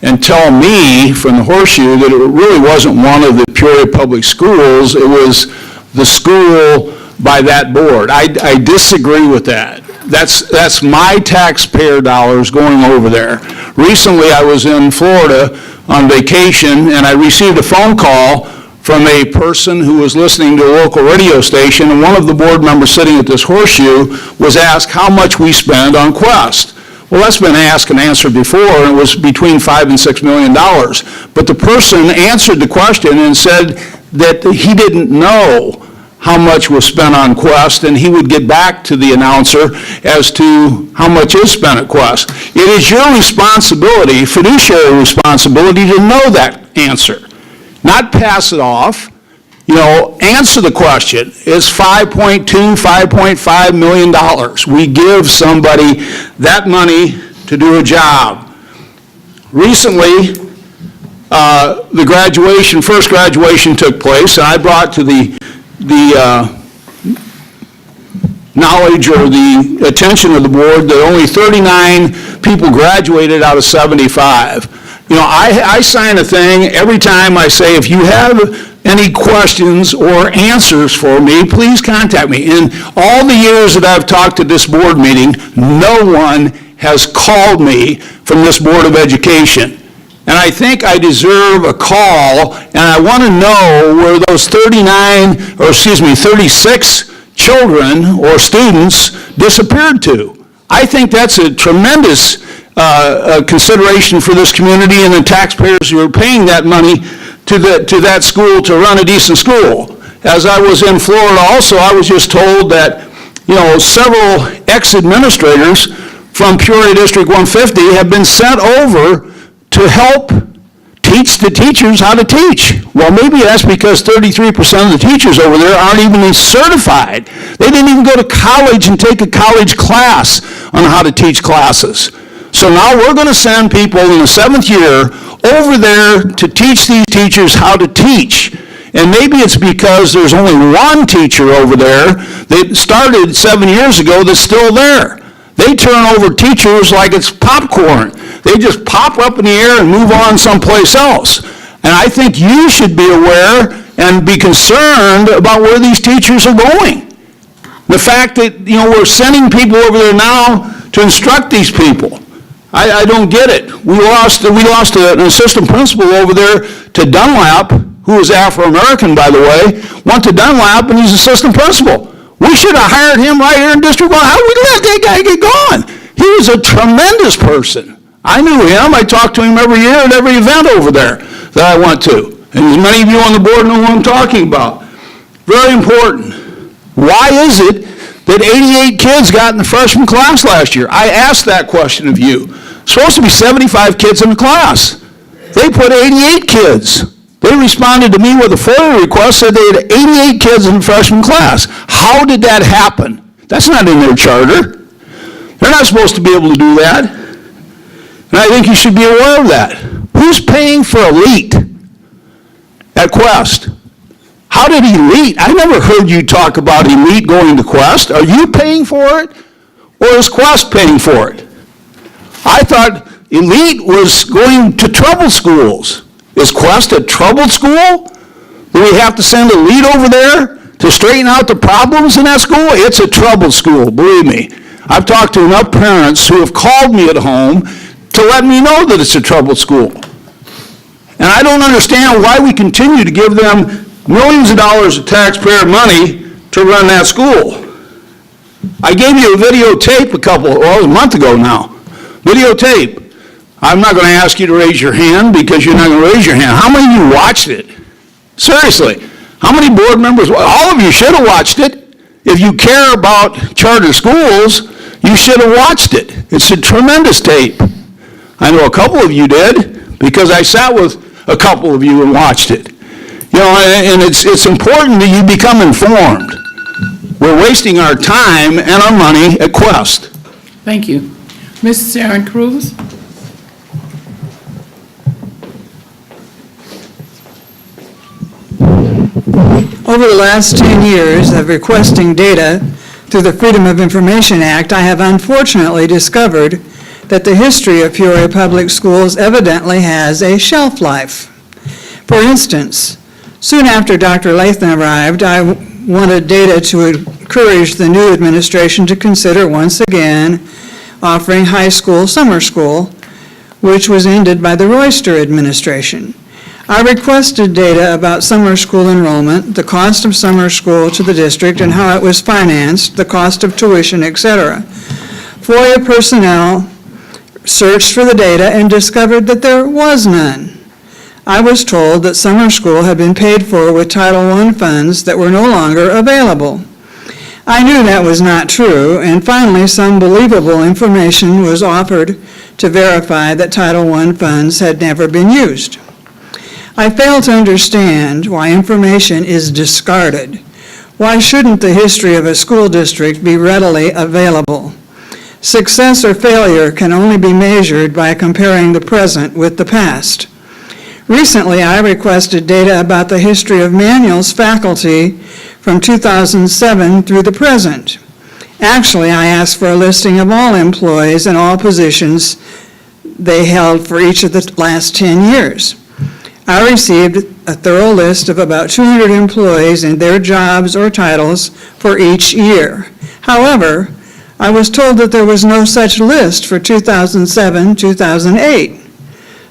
and tell me from the Horseshoe that it really wasn't one of the Peoria Public Schools, it was the school by that board. I disagree with that. That's my taxpayer dollars going over there. Recently, I was in Florida on vacation, and I received a phone call from a person who was listening to a local radio station, and one of the board members sitting at this Horseshoe was asked how much we spend on Quest. Well, that's been asked and answered before, and it was between $5 and $6 million. But the person answered the question and said that he didn't know how much was spent on Quest, and he would get back to the announcer as to how much is spent at Quest. It is your responsibility, fiduciary responsibility, to know that answer, not pass it off. Answer the question. It's $5.2, $5.5 million. We give somebody that money to do a job. Recently, the first graduation took place, and I brought to the knowledge or the attention of the board that only 39 people graduated out of 75. I sign a thing every time I say, if you have any questions or answers for me, please contact me. In all the years that I've talked at this board meeting, no one has called me from this Board of Education. And I think I deserve a call, and I want to know where those 36 children or students disappeared to. I think that's a tremendous consideration for this community and the taxpayers who are paying that money to that school to run a decent school. As I was in Florida also, I was just told that, several ex-administrators from Peoria District 150 have been sent over to help teach the teachers how to teach. Well, maybe that's because 33% of the teachers over there aren't even certified. They didn't even go to college and take a college class on how to teach classes. So now we're going to send people in the 7th year over there to teach these teachers how to teach. And maybe it's because there's only one teacher over there that started 7 years ago that's still there. They turn over teachers like it's popcorn. They just pop up in the air and move on someplace else. And I think you should be aware and be concerned about where these teachers are going. The fact that, we're sending people over there now to instruct these people. I don't get it. We lost an assistant principal over there to Dunlap, who is Afro-American, by the way, went to Dunlap and he's assistant principal. We should have hired him right here in District 1. How did we let that guy get gone? He was a tremendous person. I knew him. I talked to him every year at every event over there that I went to. And as many of you on the board know who I'm talking about. Very important. Why is it that 88 kids got in the freshman class last year? I asked that question of you. Supposed to be 75 kids in the class. They put 88 kids. They responded to me with a FOIA request, said they had 88 kids in the freshman class. How did that happen? That's not in their charter. They're not supposed to be able to do that. And I think you should be aware of that. Who's paying for Elite at Quest? How did Elite? I never heard you talk about Elite going to Quest. Are you paying for it, or is Quest paying for it? I thought Elite was going to troubled schools. Is Quest a troubled school? Do we have to send Elite over there to straighten out the problems in that school? It's a troubled school, believe me. I've talked to enough parents who have called me at home to let me know that it's a troubled school. And I don't understand why we continue to give them millions of dollars of taxpayer money to run that school. I gave you a videotape it was a month ago now. Videotape. I'm not going to ask you to raise your hand because you're not going to raise your hand. How many of you watched it? Seriously. How many board members? All of you should have watched it. If you care about charter schools, you should have watched it. It's a tremendous tape. I know a couple of you did because I sat with a couple of you and watched it. And it's important that you become informed. We're wasting our time and our money at Quest. Thank you. Mrs. Sharon Cruz? Over the last 10 years of requesting data through the Freedom of Information Act, I have unfortunately discovered that the history of Peoria Public Schools evidently has a shelf life. For instance, soon after Dr. Lathan arrived, I wanted data to encourage the new administration to consider once again offering high school summer school, which was ended by the Royster administration. I requested data about summer school enrollment, the cost of summer school to the district and how it was financed, the cost of tuition, etc. FOIA personnel searched for the data and discovered that there was none. I was told that summer school had been paid for with Title I funds that were no longer available. I knew that was not true, and finally some believable information was offered to verify that Title I funds had never been used. I fail to understand why information is discarded. Why shouldn't the history of a school district be readily available? Success or failure can only be measured by comparing the present with the past. Recently, I requested data about the history of Manual's faculty from 2007 through the present. Actually, I asked for a listing of all employees and all positions they held for each of the last 10 years. I received a thorough list of about 200 employees and their jobs or titles for each year. However, I was told that there was no such list for 2007-2008.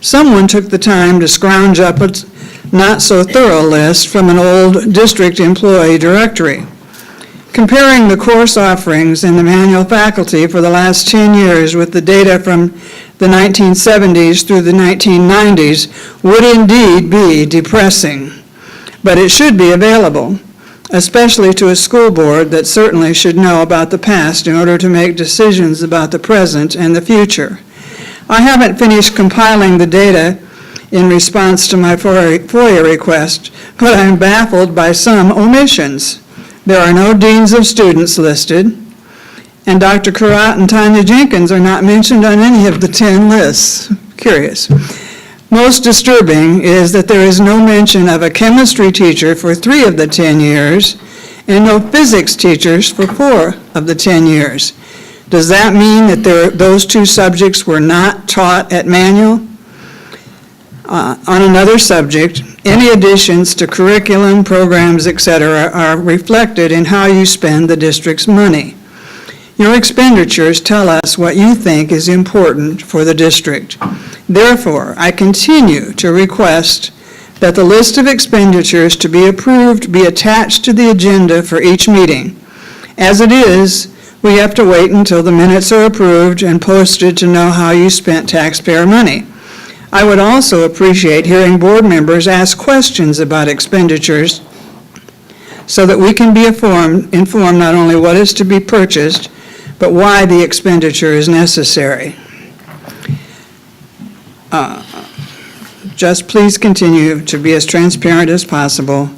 Someone took the time to scrounge up a not-so-thorough list from an old district employee directory. Comparing the course offerings in the Manual faculty for the last 10 years with the data from the 1970s through the 1990s would indeed be depressing, but it should be available, especially to a school board that certainly should know about the past in order to make decisions about the present and the future. I haven't finished compiling the data in response to my FOIA request, but I'm baffled by some omissions. There are no deans of students listed, and Dr. Currat and Tanya Jenkins are not mentioned on any of the 10 lists. Curious. Most disturbing is that there is no mention of a chemistry teacher for 3 of the 10 years and no physics teachers for 4 of the 10 years. Does that mean that those 2 subjects were not taught at Manual? On another subject, any additions to curriculum, programs, etc. are reflected in how you spend the district's money. Your expenditures tell us what you think is important for the district. Therefore, I continue to request that the list of expenditures to be approved be attached to the agenda for each meeting. As it is, we have to wait until the minutes are approved and posted to know how you spent taxpayer money. I would also appreciate hearing board members ask questions about expenditures so that we can be informed not only what is to be purchased, but why the expenditure is necessary. Just please continue to be as transparent as possible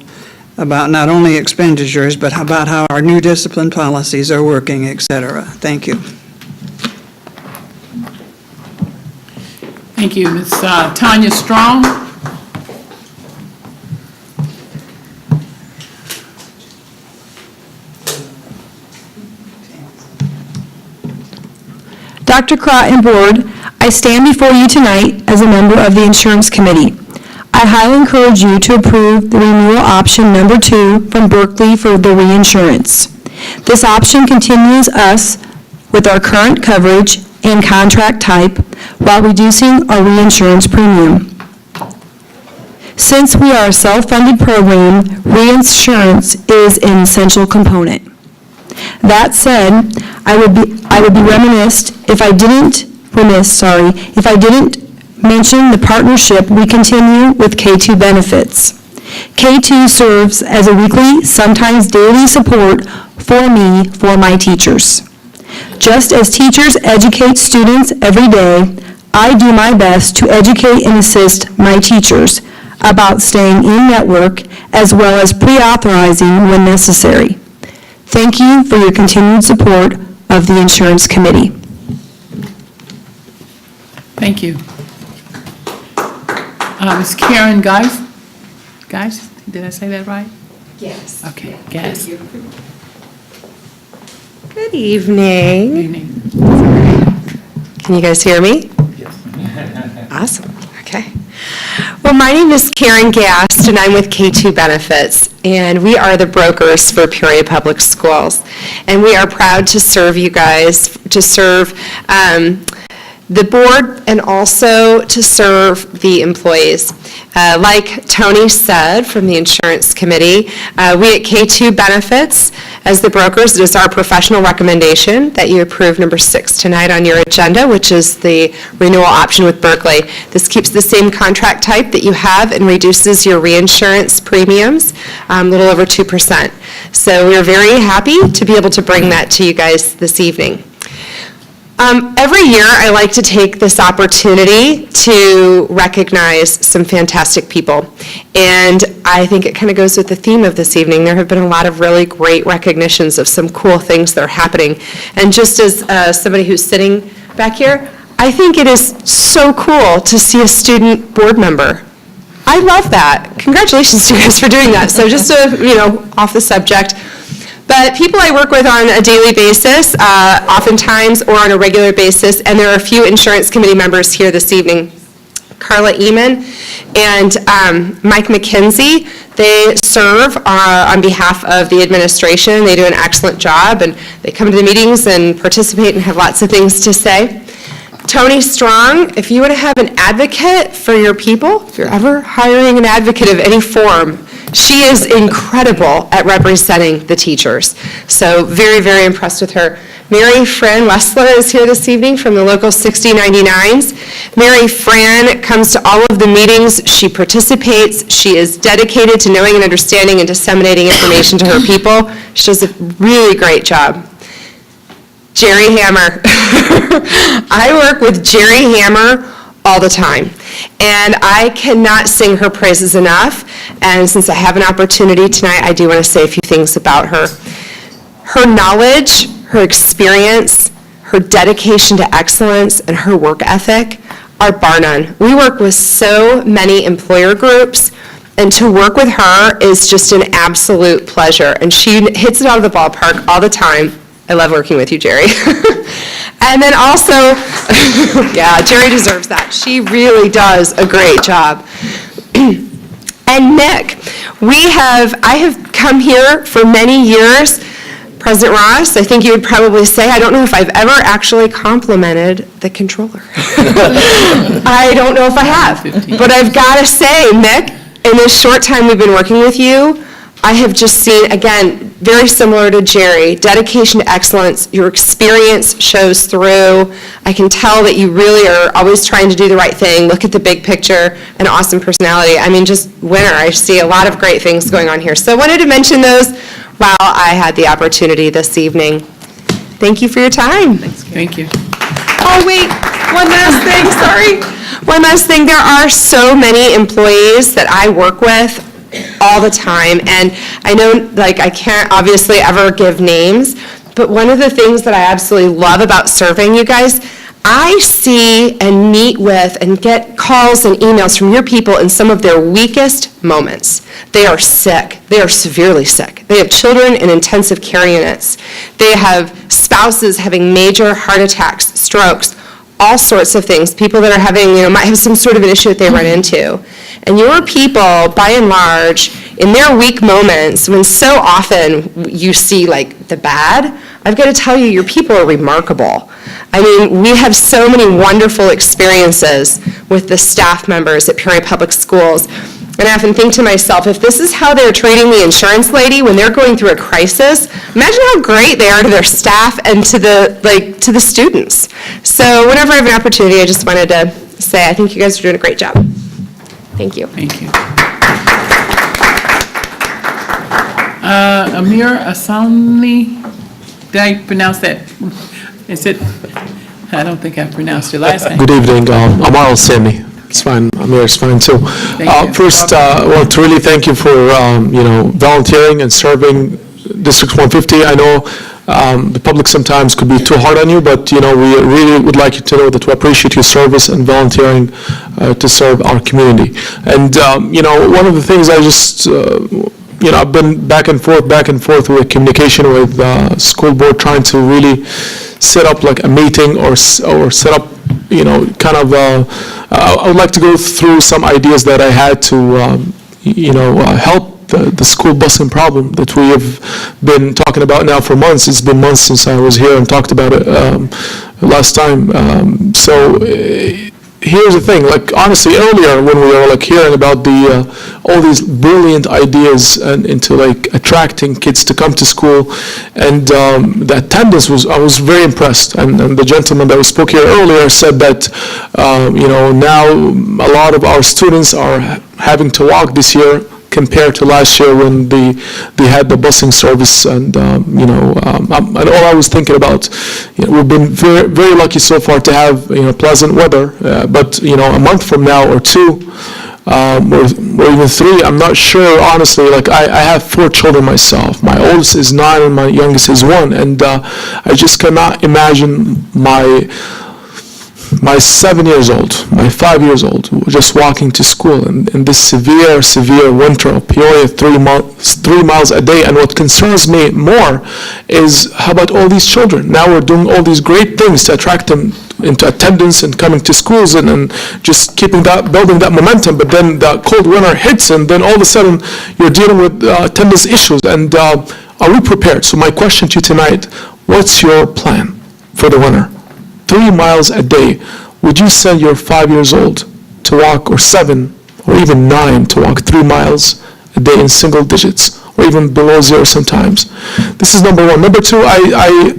about not only expenditures, but about how our new discipline policies are working, etc. Thank you. Thank you. Ms. Tanya Strong. Dr. Crott and Board, I stand before you tonight as a member of the Insurance Committee. I highly encourage you to approve the renewal option number 2 from Berkeley for the reinsurance. This option continues us with our current coverage and contract type while reducing our reinsurance premium. Since we are a self-funded program, reinsurance is an essential component. That said, I would be remiss if I didn't mention the partnership we continue with K2 Benefits. K2 serves as a weekly, sometimes daily support for me for my teachers. Just as teachers educate students every day, I do my best to educate and assist my teachers about staying in network as well as pre-authorizing when necessary. Thank you for your continued support of the Insurance Committee. Thank you. Ms. Karen Geis, did I say that right? Yes. Okay, Gas. Good evening. Evening. Can you guys hear me? Awesome, okay. Well, my name is Karen Gast, and I'm with K2 Benefits, and we are the brokers for Peoria Public Schools. And we are proud to serve you guys, to serve the board and also to serve the employees. Like Tony said from the Insurance Committee, we at K2 Benefits, as the brokers, it is our professional recommendation that you approve number 6 tonight on your agenda, which is the renewal option with Berkeley. This keeps the same contract type that you have and reduces your reinsurance premiums a little over 2%. So we are very happy to be able to bring that to you guys this evening. Every year, I like to take this opportunity to recognize some fantastic people. And I think it kind of goes with the theme of this evening. There have been a lot of really great recognitions of some cool things that are happening. And just as somebody who's sitting back here, I think it is so cool to see a student board member. I love that. Congratulations to you guys for doing that. So just off the subject. But people I work with on a daily basis, oftentimes or on a regular basis, and there are a few insurance committee members here this evening. Carla Eman and Mike McKenzie, they serve on behalf of the administration. They do an excellent job, and they come to the meetings and participate and have lots of things to say. Tony Strong, if you want to have an advocate for your people, if you're ever hiring an advocate of any form, she is incredible at representing the teachers. So very, very impressed with her. Mary Fran Wessler is here this evening from the local 6099s. Mary Fran comes to all of the meetings. She participates. She is dedicated to knowing and understanding and disseminating information to her people. She does a really great job. Jerry Hammer. I work with Jerry Hammer all the time, and I cannot sing her praises enough, and since I have an opportunity tonight, I do want to say a few things about her. Her knowledge, her experience, her dedication to excellence, and her work ethic are bar none. We work with so many employer groups, and to work with her is just an absolute pleasure, and she hits it out of the ballpark all the time. I love working with you, Jerry. And then also, yeah, Jerry deserves that. She really does a great job. And Nick, I have come here for many years. President Ross, I think you would probably say, I don't know if I've ever actually complimented the controller. I don't know if I have. But I've got to say, Nick, in this short time we've been working with you, I have just seen, again, very similar to Jerry, dedication to excellence. Your experience shows through. I can tell that you really are always trying to do the right thing, look at the big picture, an awesome personality. I mean, just winner. I see a lot of great things going on here. So I wanted to mention those while I had the opportunity this evening. Thank you for your time. Thank you. Oh, wait, one last thing, sorry. One last thing, there are so many employees that I work with all the time, and I know, I can't obviously ever give names, but one of the things that I absolutely love about serving you guys, I see and meet with and get calls and emails from your people in some of their weakest moments. They are sick. They are severely sick. They have children in intensive care units. They have spouses having major heart attacks, strokes, all sorts of things. People that are having, might have some sort of an issue that they run into. And your people, by and large, in their weak moments, when so often you see the bad, I've got to tell you, your people are remarkable. I mean, we have so many wonderful experiences with the staff members at Peoria Public Schools. And I often think to myself, if this is how they're treating the insurance lady when they're going through a crisis, imagine how great they are to their staff and to the students. So whenever I have an opportunity, I just wanted to say I think you guys are doing a great job. Thank you. Thank you. Amir Asani, did I pronounce that? Is it? I don't think I pronounced your last name. Good evening, Amar Al-Sami. It's fine, Amir is fine too. First, I want to really thank you for, volunteering and serving District 150. I know the public sometimes could be too hard on you, but, we really would like you to know that we appreciate your service and volunteering to serve our community. And, one of the things I just, I've been back and forth with communication with school board, trying to really set up like a meeting or set up, kind of, I would like to go through some ideas that I had to, help the school busing problem that we have been talking about now for months. It's been months since I was here and talked about it last time. Here's the thing, like honestly, earlier when we were like hearing about all these brilliant ideas and into like attracting kids to come to school, and the attendance I was very impressed. And the gentleman that spoke here earlier said that, now a lot of our students are having to walk this year compared to last year when they had the busing service. And and all I was thinking about, we've been very, very lucky so far to have pleasant weather, but a month from now or two, or even 3, I'm not sure, honestly. Like I have 4 children myself. My oldest is 9 and my youngest is 1, and I just cannot imagine my 7 years old, my 5 years old, just walking to school in this severe winter of Peoria, 3 miles a day. And what concerns me more is how about all these children? Now we're doing all these great things to attract them into attendance and coming to schools and just building that momentum. But then the cold winter hits, and then all of a sudden you're dealing with attendance issues. And are we prepared? So my question to you tonight: what's your plan for the winter? 3 miles a day. Would you send your 5 years old to walk, or 7, or even 9 to walk 3 miles a day in single digits, or even below 0 sometimes? This is number one. Number two, I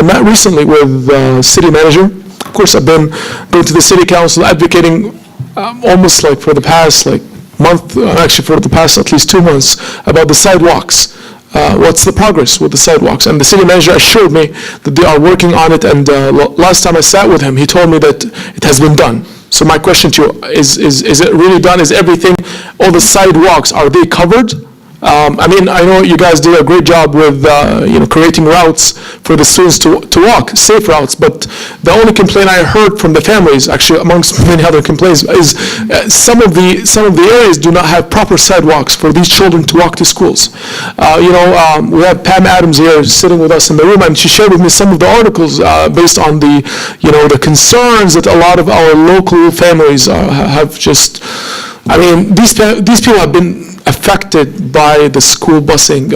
met recently with city manager. Of course, I've been going to the city council advocating almost like for the past month, actually for the past at least 2 months, about the sidewalks. What's the progress with the sidewalks? And the city manager assured me that they are working on it, and last time I sat with him, he told me that it has been done. So my question to you is it really done? Is everything, all the sidewalks, are they covered? I know you guys did a great job with creating routes for the students to walk, safe routes, but the only complaint I heard from the families, actually amongst many other complaints, is some of the areas do not have proper sidewalks for these children to walk to schools. We have Pam Adams here sitting with us in the room, and she shared with me some of the articles based on the concerns that a lot of our local families have just. These people have been affected by the school busing,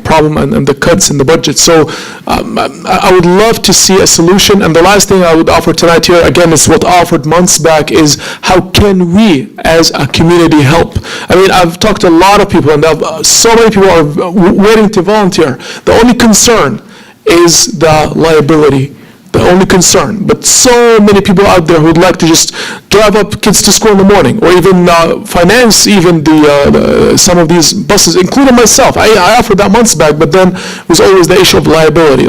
problem and the cuts in the budget. So I would love to see a solution. And the last thing I would offer tonight here, again, is what I offered months back, is how can we as a community help? I've talked to a lot of people, and so many people are waiting to volunteer. The only concern is the liability. The only concern. But so many people out there who would like to just drive up kids to school in the morning, or even finance even some of these buses, including myself. I offered that months back, but then it was always the issue of liability.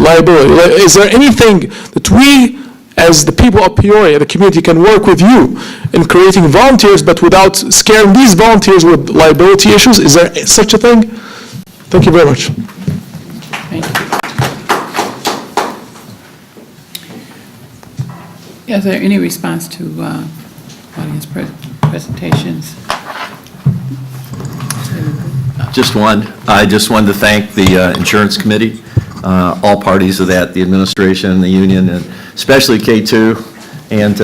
Is there anything that we, as the people of Peoria, the community, can work with you in creating volunteers, but without scaring these volunteers with liability issues? Is there such a thing? Thank you very much. Thank you. Is there any response to audience presentations? Just one. I just wanted to thank the insurance committee, all parties of that, the administration, the union, and especially K2, and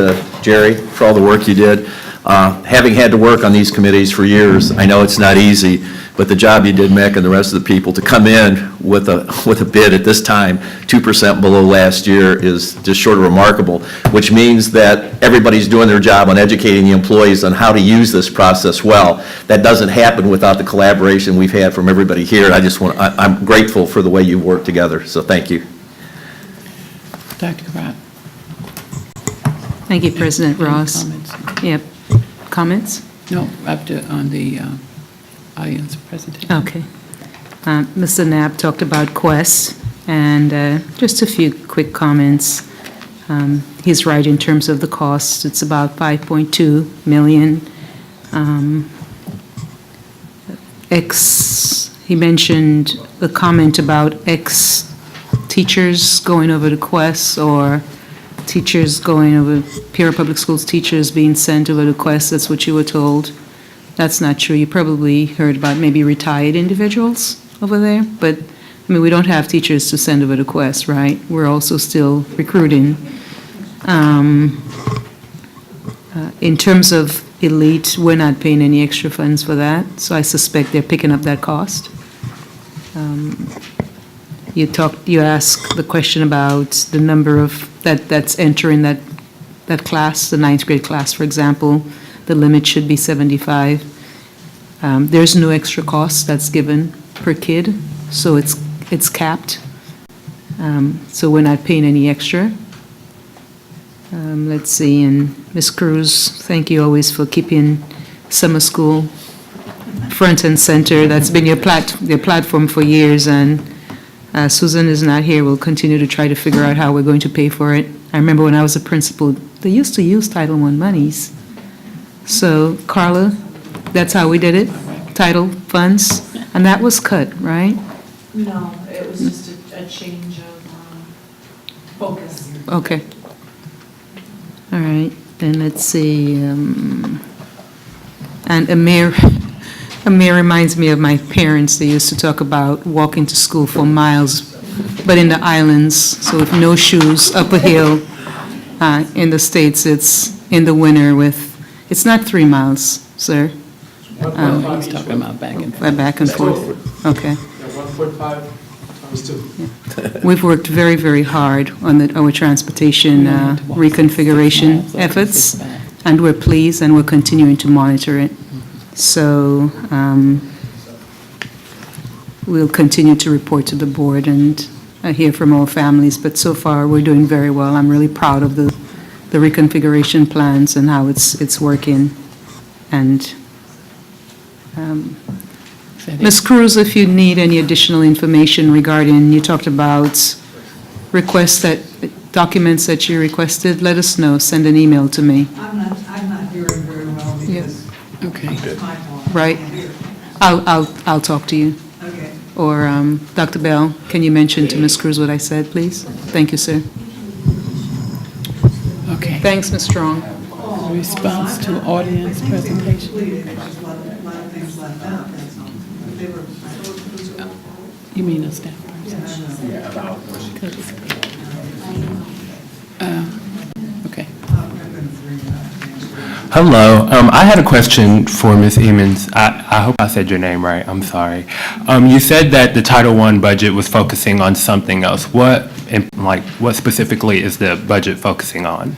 Jerry for all the work you did. Having had to work on these committees for years, I know it's not easy, but the job you did, Mick, and the rest of the people, to come in with a bid at this time, 2% below last year, is just short of remarkable, which means that everybody's doing their job on educating the employees on how to use this process well. That doesn't happen without the collaboration we've had from everybody here. I'm grateful for the way you've worked together, so thank you. Dr. Kabat. Thank you, President Ross. Comments? Yep. Comments? No, on the audience presentation. Okay. Mr. Knapp talked about Quest, and just a few quick comments. He's right in terms of the cost. It's about $5.2 million. He mentioned a comment about ex-teachers going over to Quest, or teachers going over, Peoria Public Schools teachers being sent over to Quest. That's what you were told. That's not true. You probably heard about maybe retired individuals over there, but, I mean, we don't have teachers to send over to Quest, right? We're also still recruiting. In terms of Elite, we're not paying any extra funds for that, so I suspect they're picking up that cost. You asked the question about the number of, that's entering that class, the ninth grade class, for example. The limit should be 75. There's no extra cost that's given per kid, so it's capped. So we're not paying any extra. Let's see, and Ms. Cruz, thank you always for keeping summer school front and center. That's been your platform for years, and Susan is not here. We'll continue to try to figure out how we're going to pay for it. I remember when I was a principal, they used to use Title I monies. So, Carla, that's how we did it? Title funds? And that was cut, right? No, it was just a change of focus. Okay. All right, then let's see. And Amir reminds me of my parents. They used to talk about walking to school for miles, but in the islands, so with no shoes, up a hill. In the States, it's in the winter it's not 3 miles, sir. He's talking about back and forth. Back and forth, okay. 1.5 times 2. We've worked very, very hard on our transportation reconfiguration efforts, and we're pleased, and we're continuing to monitor it. So we'll continue to report to the board and hear from all families, but so far, we're doing very well. I'm really proud of the reconfiguration plans and how it's working. And Ms. Cruz, if you need any additional information regarding, you talked about documents that you requested, let us know, send an email to me. I'm not hearing very well because Okay. it's my fault. Right. I'll talk to you. Okay. Or Dr. Bell, can you mention to Ms. Cruz what I said, please? Thank you, sir. Okay. Thanks, Ms. Strong. Response to audience presentation. You mean a staff person? Okay. Hello. I had a question for Ms. Emons. I hope I said your name right. I'm sorry. You said that the Title I budget was focusing on something else. What specifically is the budget focusing on?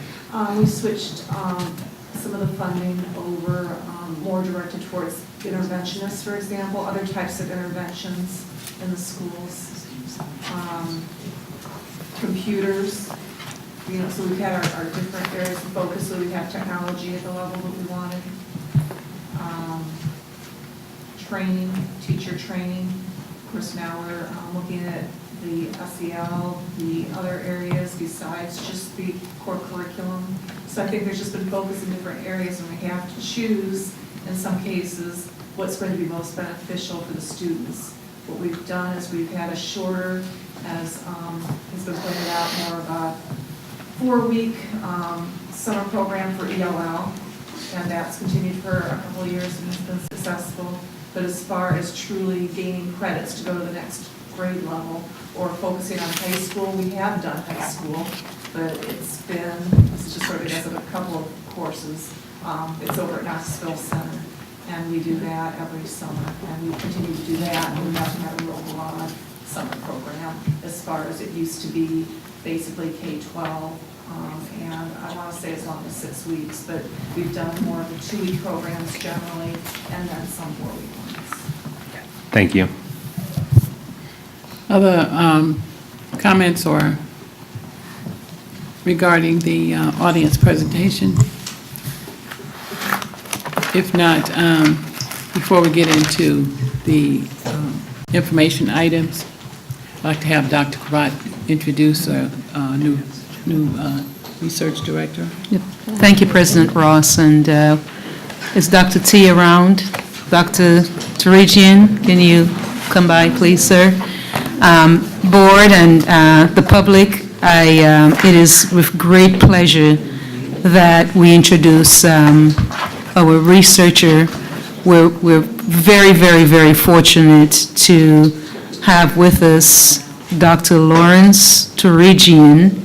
We switched some of the funding over, more directed towards interventionists, for example, other types of interventions in the schools. Computers, so we've had our different areas of focus, so we have technology at the level that we wanted. Training, teacher training. Of course, now we're looking at the SEL, the other areas besides just the core curriculum. So I think there's just been focus in different areas, and we have to choose, in some cases, what's going to be most beneficial for the students. What we've done is we've had a shorter, as has been pointed out, more of a 4-week summer program for ELL, and that's continued for a couple of years and has been successful. But as far as truly gaining credits to go to the next grade level or focusing on high school, we have done high school, but this is just sort of a couple of courses. It's over at Knoxville Center, and we do that every summer, and we continue to do that, and we have to have a real broad summer program as far as it used to be basically K-12, and I want to say as long as 6 weeks, but we've done more of the 2-week programs generally, and then some 4-week ones. Thank you. Other comments or regarding the audience presentation? If not, before we get into the information items, I'd like to have Dr. Kavat introduce a new research director. Yep. Thank you, President Ross. And is Dr. T around? Dr. Tarajian, can you come by, please, sir? Board and the public, it is with great pleasure that we introduce our researcher We're very, very, very fortunate to have with us Dr. Lawrence Turigian.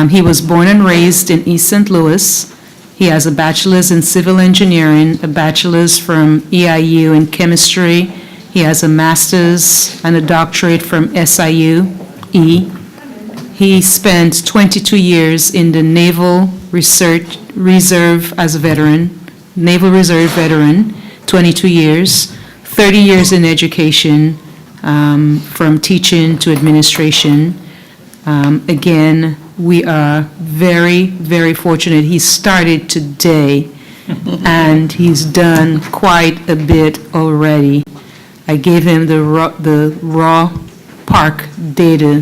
He was born and raised in East St. Louis. He has a bachelor's in civil engineering, a bachelor's from EIU in chemistry. He has a master's and a doctorate from SIU-E. He spent 22 years in the Naval Reserve as a veteran, Naval Reserve veteran, 22 years, 30 years in education, from teaching to administration. Again, we are very, very fortunate. He started today, and he's done quite a bit already. I gave him the raw park data,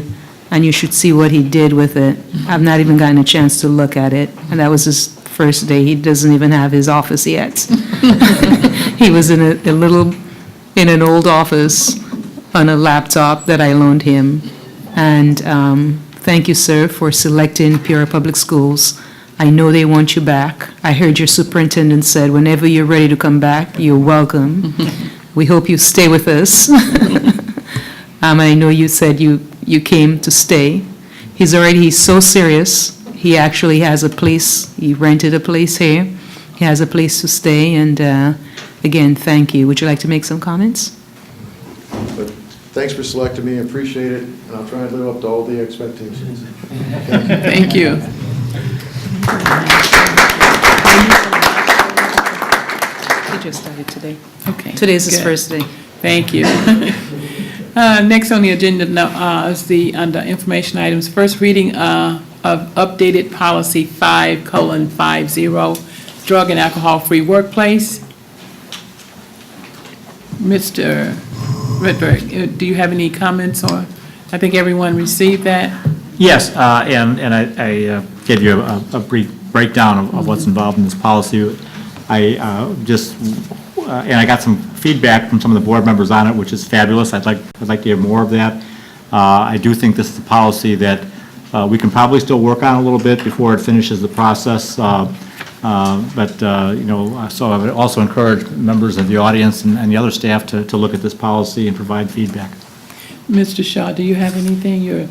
and you should see what he did with it. I've not even gotten a chance to look at it, and that was his first day. He doesn't even have his office yet. He was in an old office on a laptop that I loaned him. And thank you, sir, for selecting Peoria Public Schools. I know they want you back. I heard your superintendent said, whenever you're ready to come back, you're welcome. We hope you stay with us. I know you said you came to stay. He's so serious. He actually has a place. He rented a place here. He has a place to stay. And again, thank you. Would you like to make some comments? But thanks for selecting me. I appreciate it, and I'll try and live up to all the expectations. Thank you. He just started today. Okay. Today's his good. first day. Thank you. Next on the agenda is under information items, first reading of updated policy 5:50, drug and alcohol-free workplace. Mr. Redberg, do you have any comments, or I think everyone received that? Yes, and I gave you a brief breakdown of what's involved in this policy. I got some feedback from some of the board members on it, which is fabulous. I'd like to hear more of that. I do think this is a policy that we can probably still work on a little bit before it finishes the process. So I would also encourage members of the audience and the other staff to look at this policy and provide feedback. Mr. Shaw, do you have anything? You're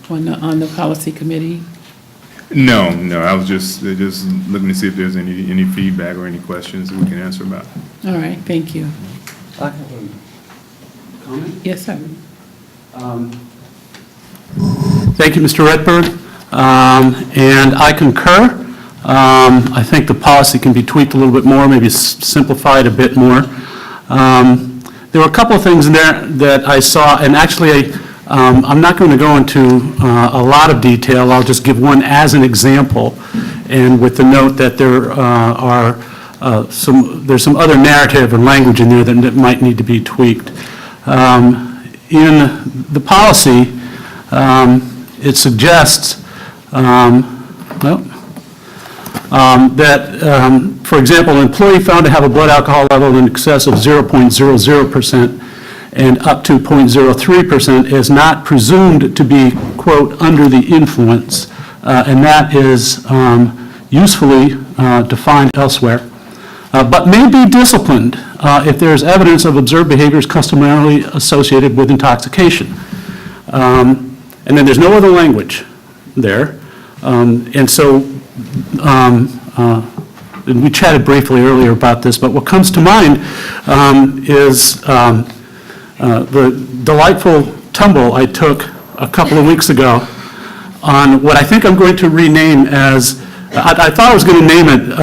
on the policy committee? No, I was just looking to see if there's any feedback or any questions that we can answer about. All right, thank you. I have a comment? Yes, sir. Thank you, Mr. Redberg. And I concur. I think the policy can be tweaked a little bit more, maybe simplified a bit more. There were a couple of things in there that I saw, and actually I'm not going to go into a lot of detail. I'll just give one as an example, and with the note that there's some other narrative or language in there that might need to be tweaked. In the policy, it suggests that, for example, an employee found to have a blood alcohol level in excess of 0.00% and up to 0.03% is not presumed to be, quote, under the influence, and that is usefully defined elsewhere, but may be disciplined if there is evidence of observed behaviors customarily associated with intoxication. And then there's no other language there. And so and we chatted briefly earlier about this, but what comes to mind is the delightful tumble I took a couple of weeks ago on what I think I'm going to rename as, I thought I was going to name it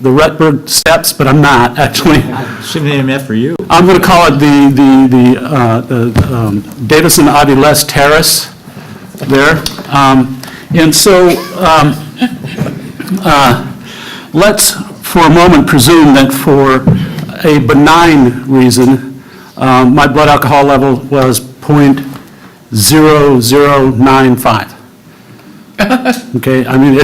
the Rutberg Steps, but I'm not, actually. Should name that for you. I'm going to call it the Davison Aviles Terrace there. And so let's for a moment presume that for a benign reason, my blood alcohol level was 0.0095. Okay, I mean,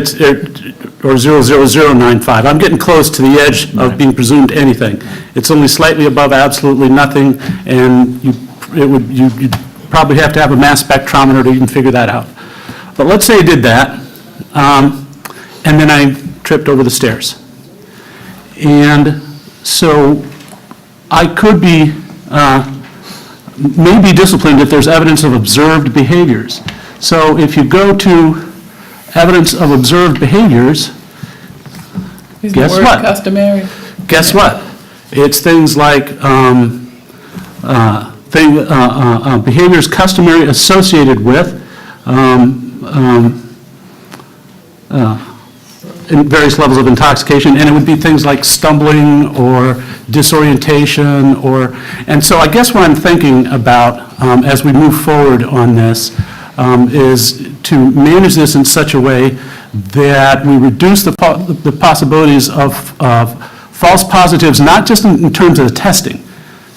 or 0.00095. I'm getting close to the edge of being presumed anything. It's only slightly above absolutely nothing, and you'd probably have to have a mass spectrometer to even figure that out. But let's say I did that, and then I tripped over the stairs. And So I could be, may be disciplined if there's evidence of observed behaviors. So if you go to evidence of observed behaviors, Is the guess word what? customary? Guess what? It's things like behaviors customary associated with in various levels of intoxication, and it would be things like stumbling or disorientation and so I guess what I'm thinking about as we move forward on this is to manage this in such a way that we reduce the possibilities of false positives, not just in terms of the testing,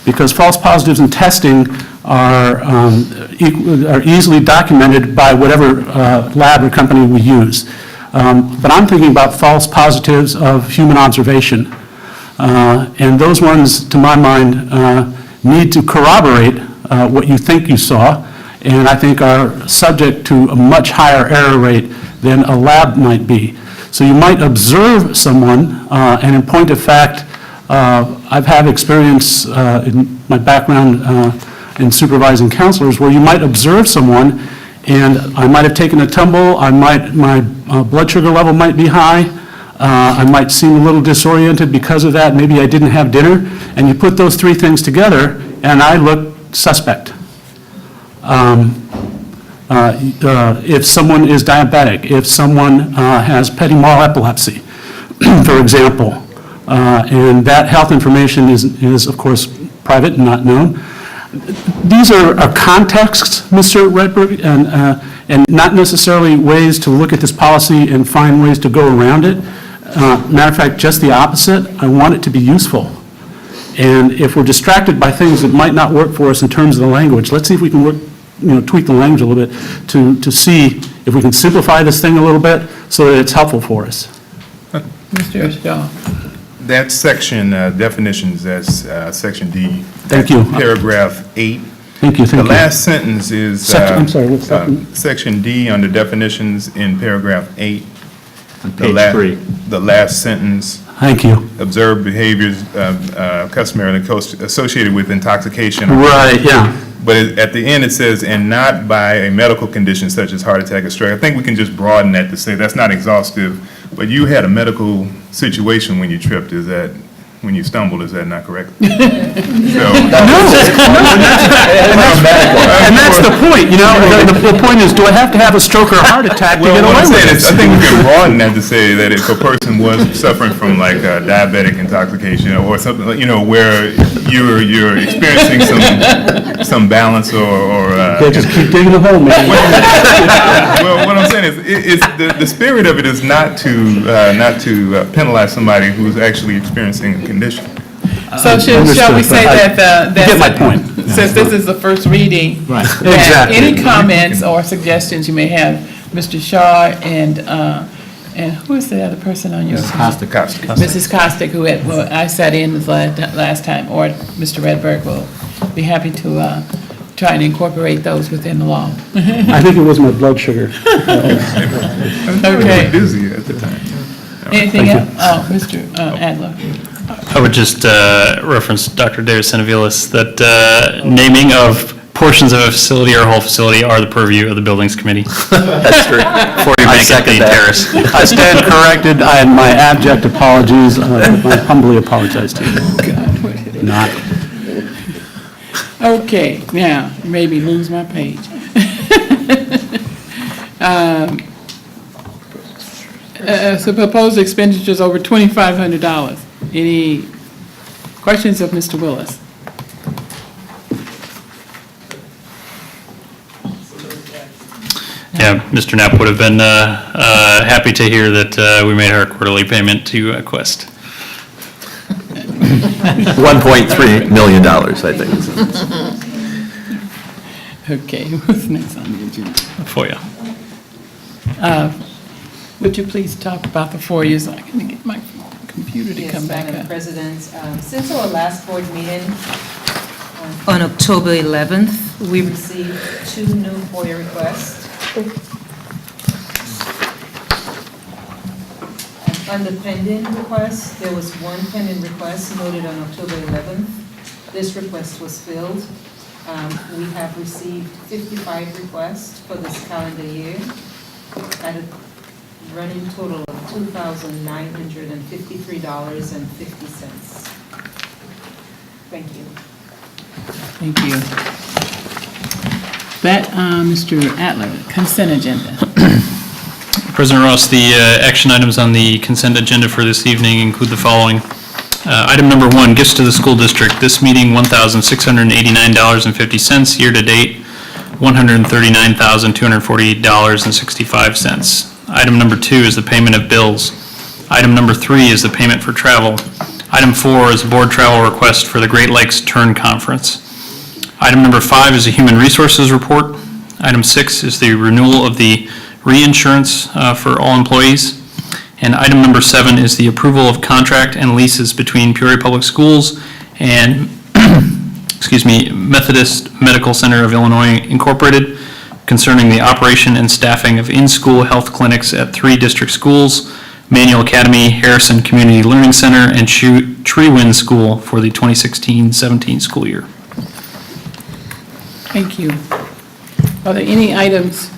because false positives in testing are easily documented by whatever lab or company we use. But I'm thinking about false positives of human observation. And those ones, to my mind, need to corroborate what you think you saw, and I think are subject to a much higher error rate than a lab might be. So you might observe someone, and in point of fact, I've had experience in my background in supervising counselors where you might observe someone and I might have taken a tumble, my blood sugar level might be high, I might seem a little disoriented because of that, maybe I didn't have dinner, and you put those three things together and I look suspect. If someone is diabetic, if someone has petit mal epilepsy, for example, and that health information is of course private and not known. These are contexts, Mr. Redberg, and not necessarily ways to look at this policy and find ways to go around it. Matter of fact, just the opposite. I want it to be useful. And if we're distracted by things that might not work for us in terms of the language, let's see if we can tweak the language a little bit to see if we can simplify this thing a little bit so that it's helpful for us. Mr. Shaw. That section, definitions, that's section D. Thank you. Paragraph 8. Thank you. The last sentence is I'm sorry, what's that? section D under definitions in paragraph 8. On page 3. The last sentence. Thank you. Observed behaviors customarily associated with intoxication. Right, yeah. But at the end, it says, and not by a medical condition such as heart attack or stroke. I think we can just broaden that to say that's not exhaustive, but you had a medical situation when you tripped, when you stumbled, is that not correct? And that's the point, the point is, do I have to have a stroke or a heart attack to get away with it? I think we can broaden that to say that if a person was suffering from like diabetic intoxication or something, where you're experiencing some balance or just keep digging the hole, man. Well, what I'm saying is the spirit of it is not to penalize somebody who's actually experiencing a condition. So shall we say that You get my point. Since this is the first reading, Right. that Exactly. any comments or suggestions you may have, Mr. Shaw and who is the other person on your? Mrs. Costick. Mrs. Costick, who I sat in this last time, or Mr. Redberg will be happy to try and incorporate those within the law. I think it was my blood sugar. Okay. Busy at the time. Anything else? Oh, Mr. Adler. I would just reference Dr. Davis Senavilis that naming of portions of a facility or a whole facility are the purview of the Buildings Committee. That's true. Before you make it the terrace. I stand corrected, and my abject apologies, I humbly apologize to you. Not. Okay, now, you made me lose my page. So proposed expenditures over $2,500. Any questions of Mr. Willis? Yeah, Mr. Knapp would have been happy to hear that we made our quarterly payment to Quest. $1.3 million, I think. Okay, what's next on the agenda? FOIA. Would you please talk about the 4 years? I can get my computer to come back Madam up. President, since our last board meeting on October 11th, we received 2 new FOIA requests. And On the pending request, there was one pending request noted on October 11th. This request was filled. We have received 55 requests for this calendar year at a running total of $2,953.50. Thank you. Thank you. That, Mr. Adler, consent agenda. President Ross, the action items on the consent agenda for this evening include the following. Item number 1, gifts to the school district. This meeting, $1,689.50. Year-to-date, $139,248.65. Item number 2 is the payment of bills. Item number 3 is the payment for travel. Item 4 is the board travel request for the Great Lakes Turn Conference. Item number 5 is the human resources report. Item 6 is the renewal of the reinsurance for all employees. And item number 7 is the approval of contract and leases between Peoria Public Schools and Methodist Medical Center of Illinois Incorporated concerning the operation and staffing of in-school health clinics at 3 district schools, Manual Academy, Harrison Community Learning Center, and Treewind School for the 2016-17 school year. Thank you. Are there any items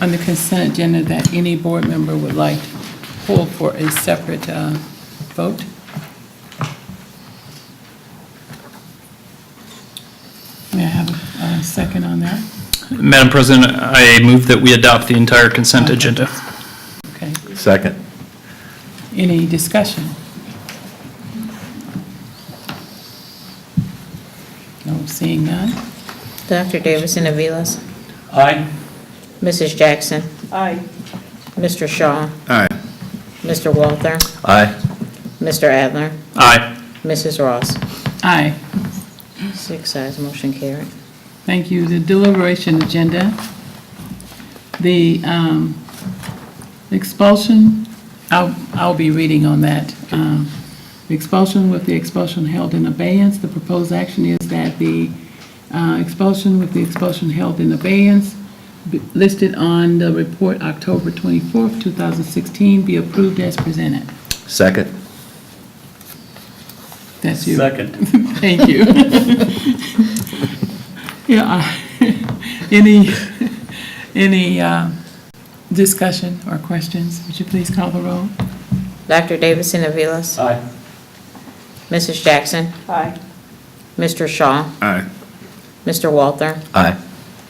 on the consent agenda that any board member would like to pull for a separate vote? May I have a second on that? Madam President, I move that we adopt the entire consent agenda. Okay. Second. Any discussion? No, seeing none? Dr. Davison Aviles. Aye. Mrs. Jackson. Aye. Mr. Shaw. Aye. Mr. Walther. Aye. Mr. Adler. Aye. Mrs. Ross. Aye. 6 ayes, motion carried. Thank you. The deliberation agenda, the expulsion, I'll be reading on that. The expulsion with the expulsion held in abeyance, the proposed action is that the expulsion with the expulsion held in abeyance listed on the report October 24th, 2016 be approved as presented. Second. That's you. Second. Thank you. Yeah, any discussion or questions? Would you please call the roll? Dr. Davison Aviles. Aye. Mrs. Jackson. Aye. Mr. Shaw. Aye. Mr. Walther. Aye.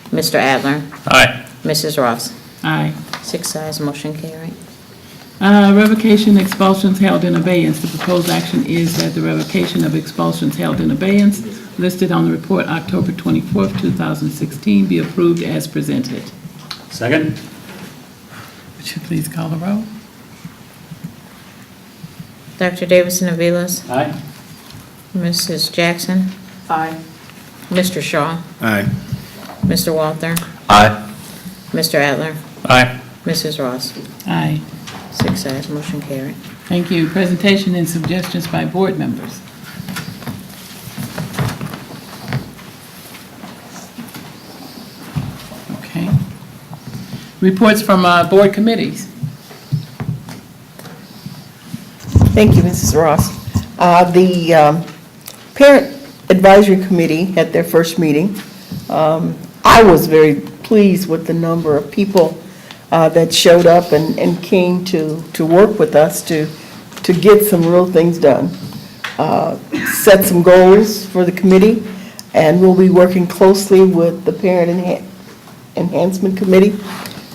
Mr. Adler. Aye. Mrs. Ross. Aye. 6 ayes, motion carried. Revocation expulsions held in abeyance. The proposed action is that the revocation of expulsions held in abeyance listed on the report October 24th, 2016 be approved as presented. Second. Would you please call the roll? Dr. Davison Aviles. Aye. Mrs. Jackson. Aye. Mr. Shaw. Aye. Mr. Walther. Aye. Mr. Adler. Aye. Mrs. Ross. Aye. 6 ayes, motion carried. Thank you. Presentation and suggestions by board members. Okay. Reports from board committees. Thank you, Mrs. Ross. The Parent Advisory Committee had their first meeting. I was very pleased with the number of people that showed up and came to work with us to get some real things done. Set some goals for the committee, and we'll be working closely with the Parent Enhancement Committee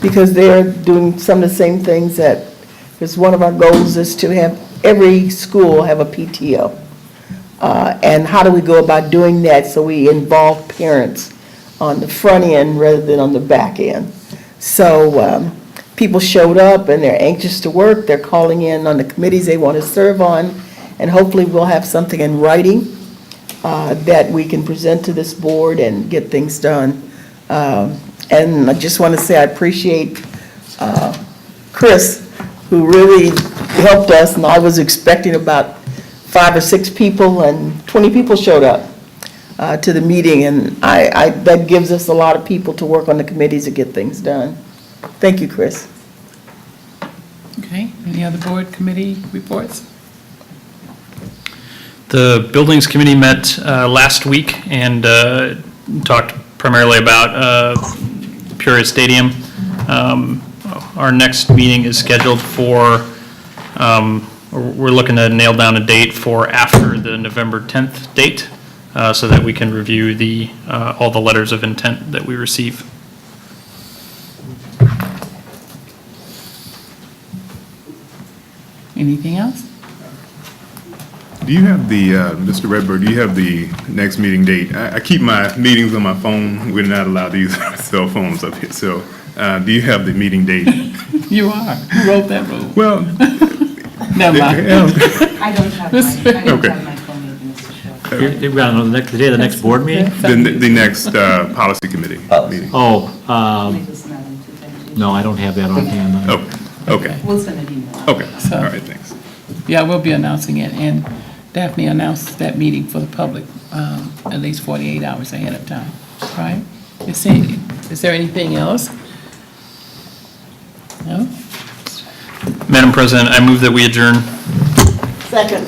because they're doing some of the same things that, because one of our goals is to have every school have a PTO. And how do we go about doing that so we involve parents on the front end rather than on the back end? So people showed up and they're anxious to work. They're calling in on the committees they want to serve on, and hopefully we'll have something in writing that we can present to this board and get things done. And I just want to say I appreciate Chris, who really helped us, and I was expecting about 5 or 6 people, and 20 people showed up to the meeting, and that gives us a lot of people to work on the committees to get things done. Thank you, Chris. Okay, any other board committee reports? The Buildings Committee met last week and talked primarily about Peoria Stadium. Our next meeting is scheduled for, we're looking to nail down a date for after the November 10th date, so that we can review all the letters of intent that we receive. Anything else? Do you have the, Mr. Redbird, do you have the next meeting date? I keep my meetings on my phone. We're not allowed to use our cell phones up here. So do you have the meeting date? You are. Who wrote that rule? Well. Never mind. I don't have my phone with me, Mr. Shaw. You've got on the day of the next board meeting? The next policy committee meeting. Oh, Maybe it's not in 2000. no, I don't have that on hand. Okay. We'll send an email out. Okay, So- all right, thanks. Yeah, we'll be announcing it, and Daphne announced that meeting for the public at least 48 hours ahead of time, right? Is there anything else? No? Madam President, I move that we adjourn. Second.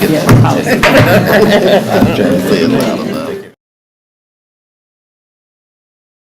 Yeah, policy.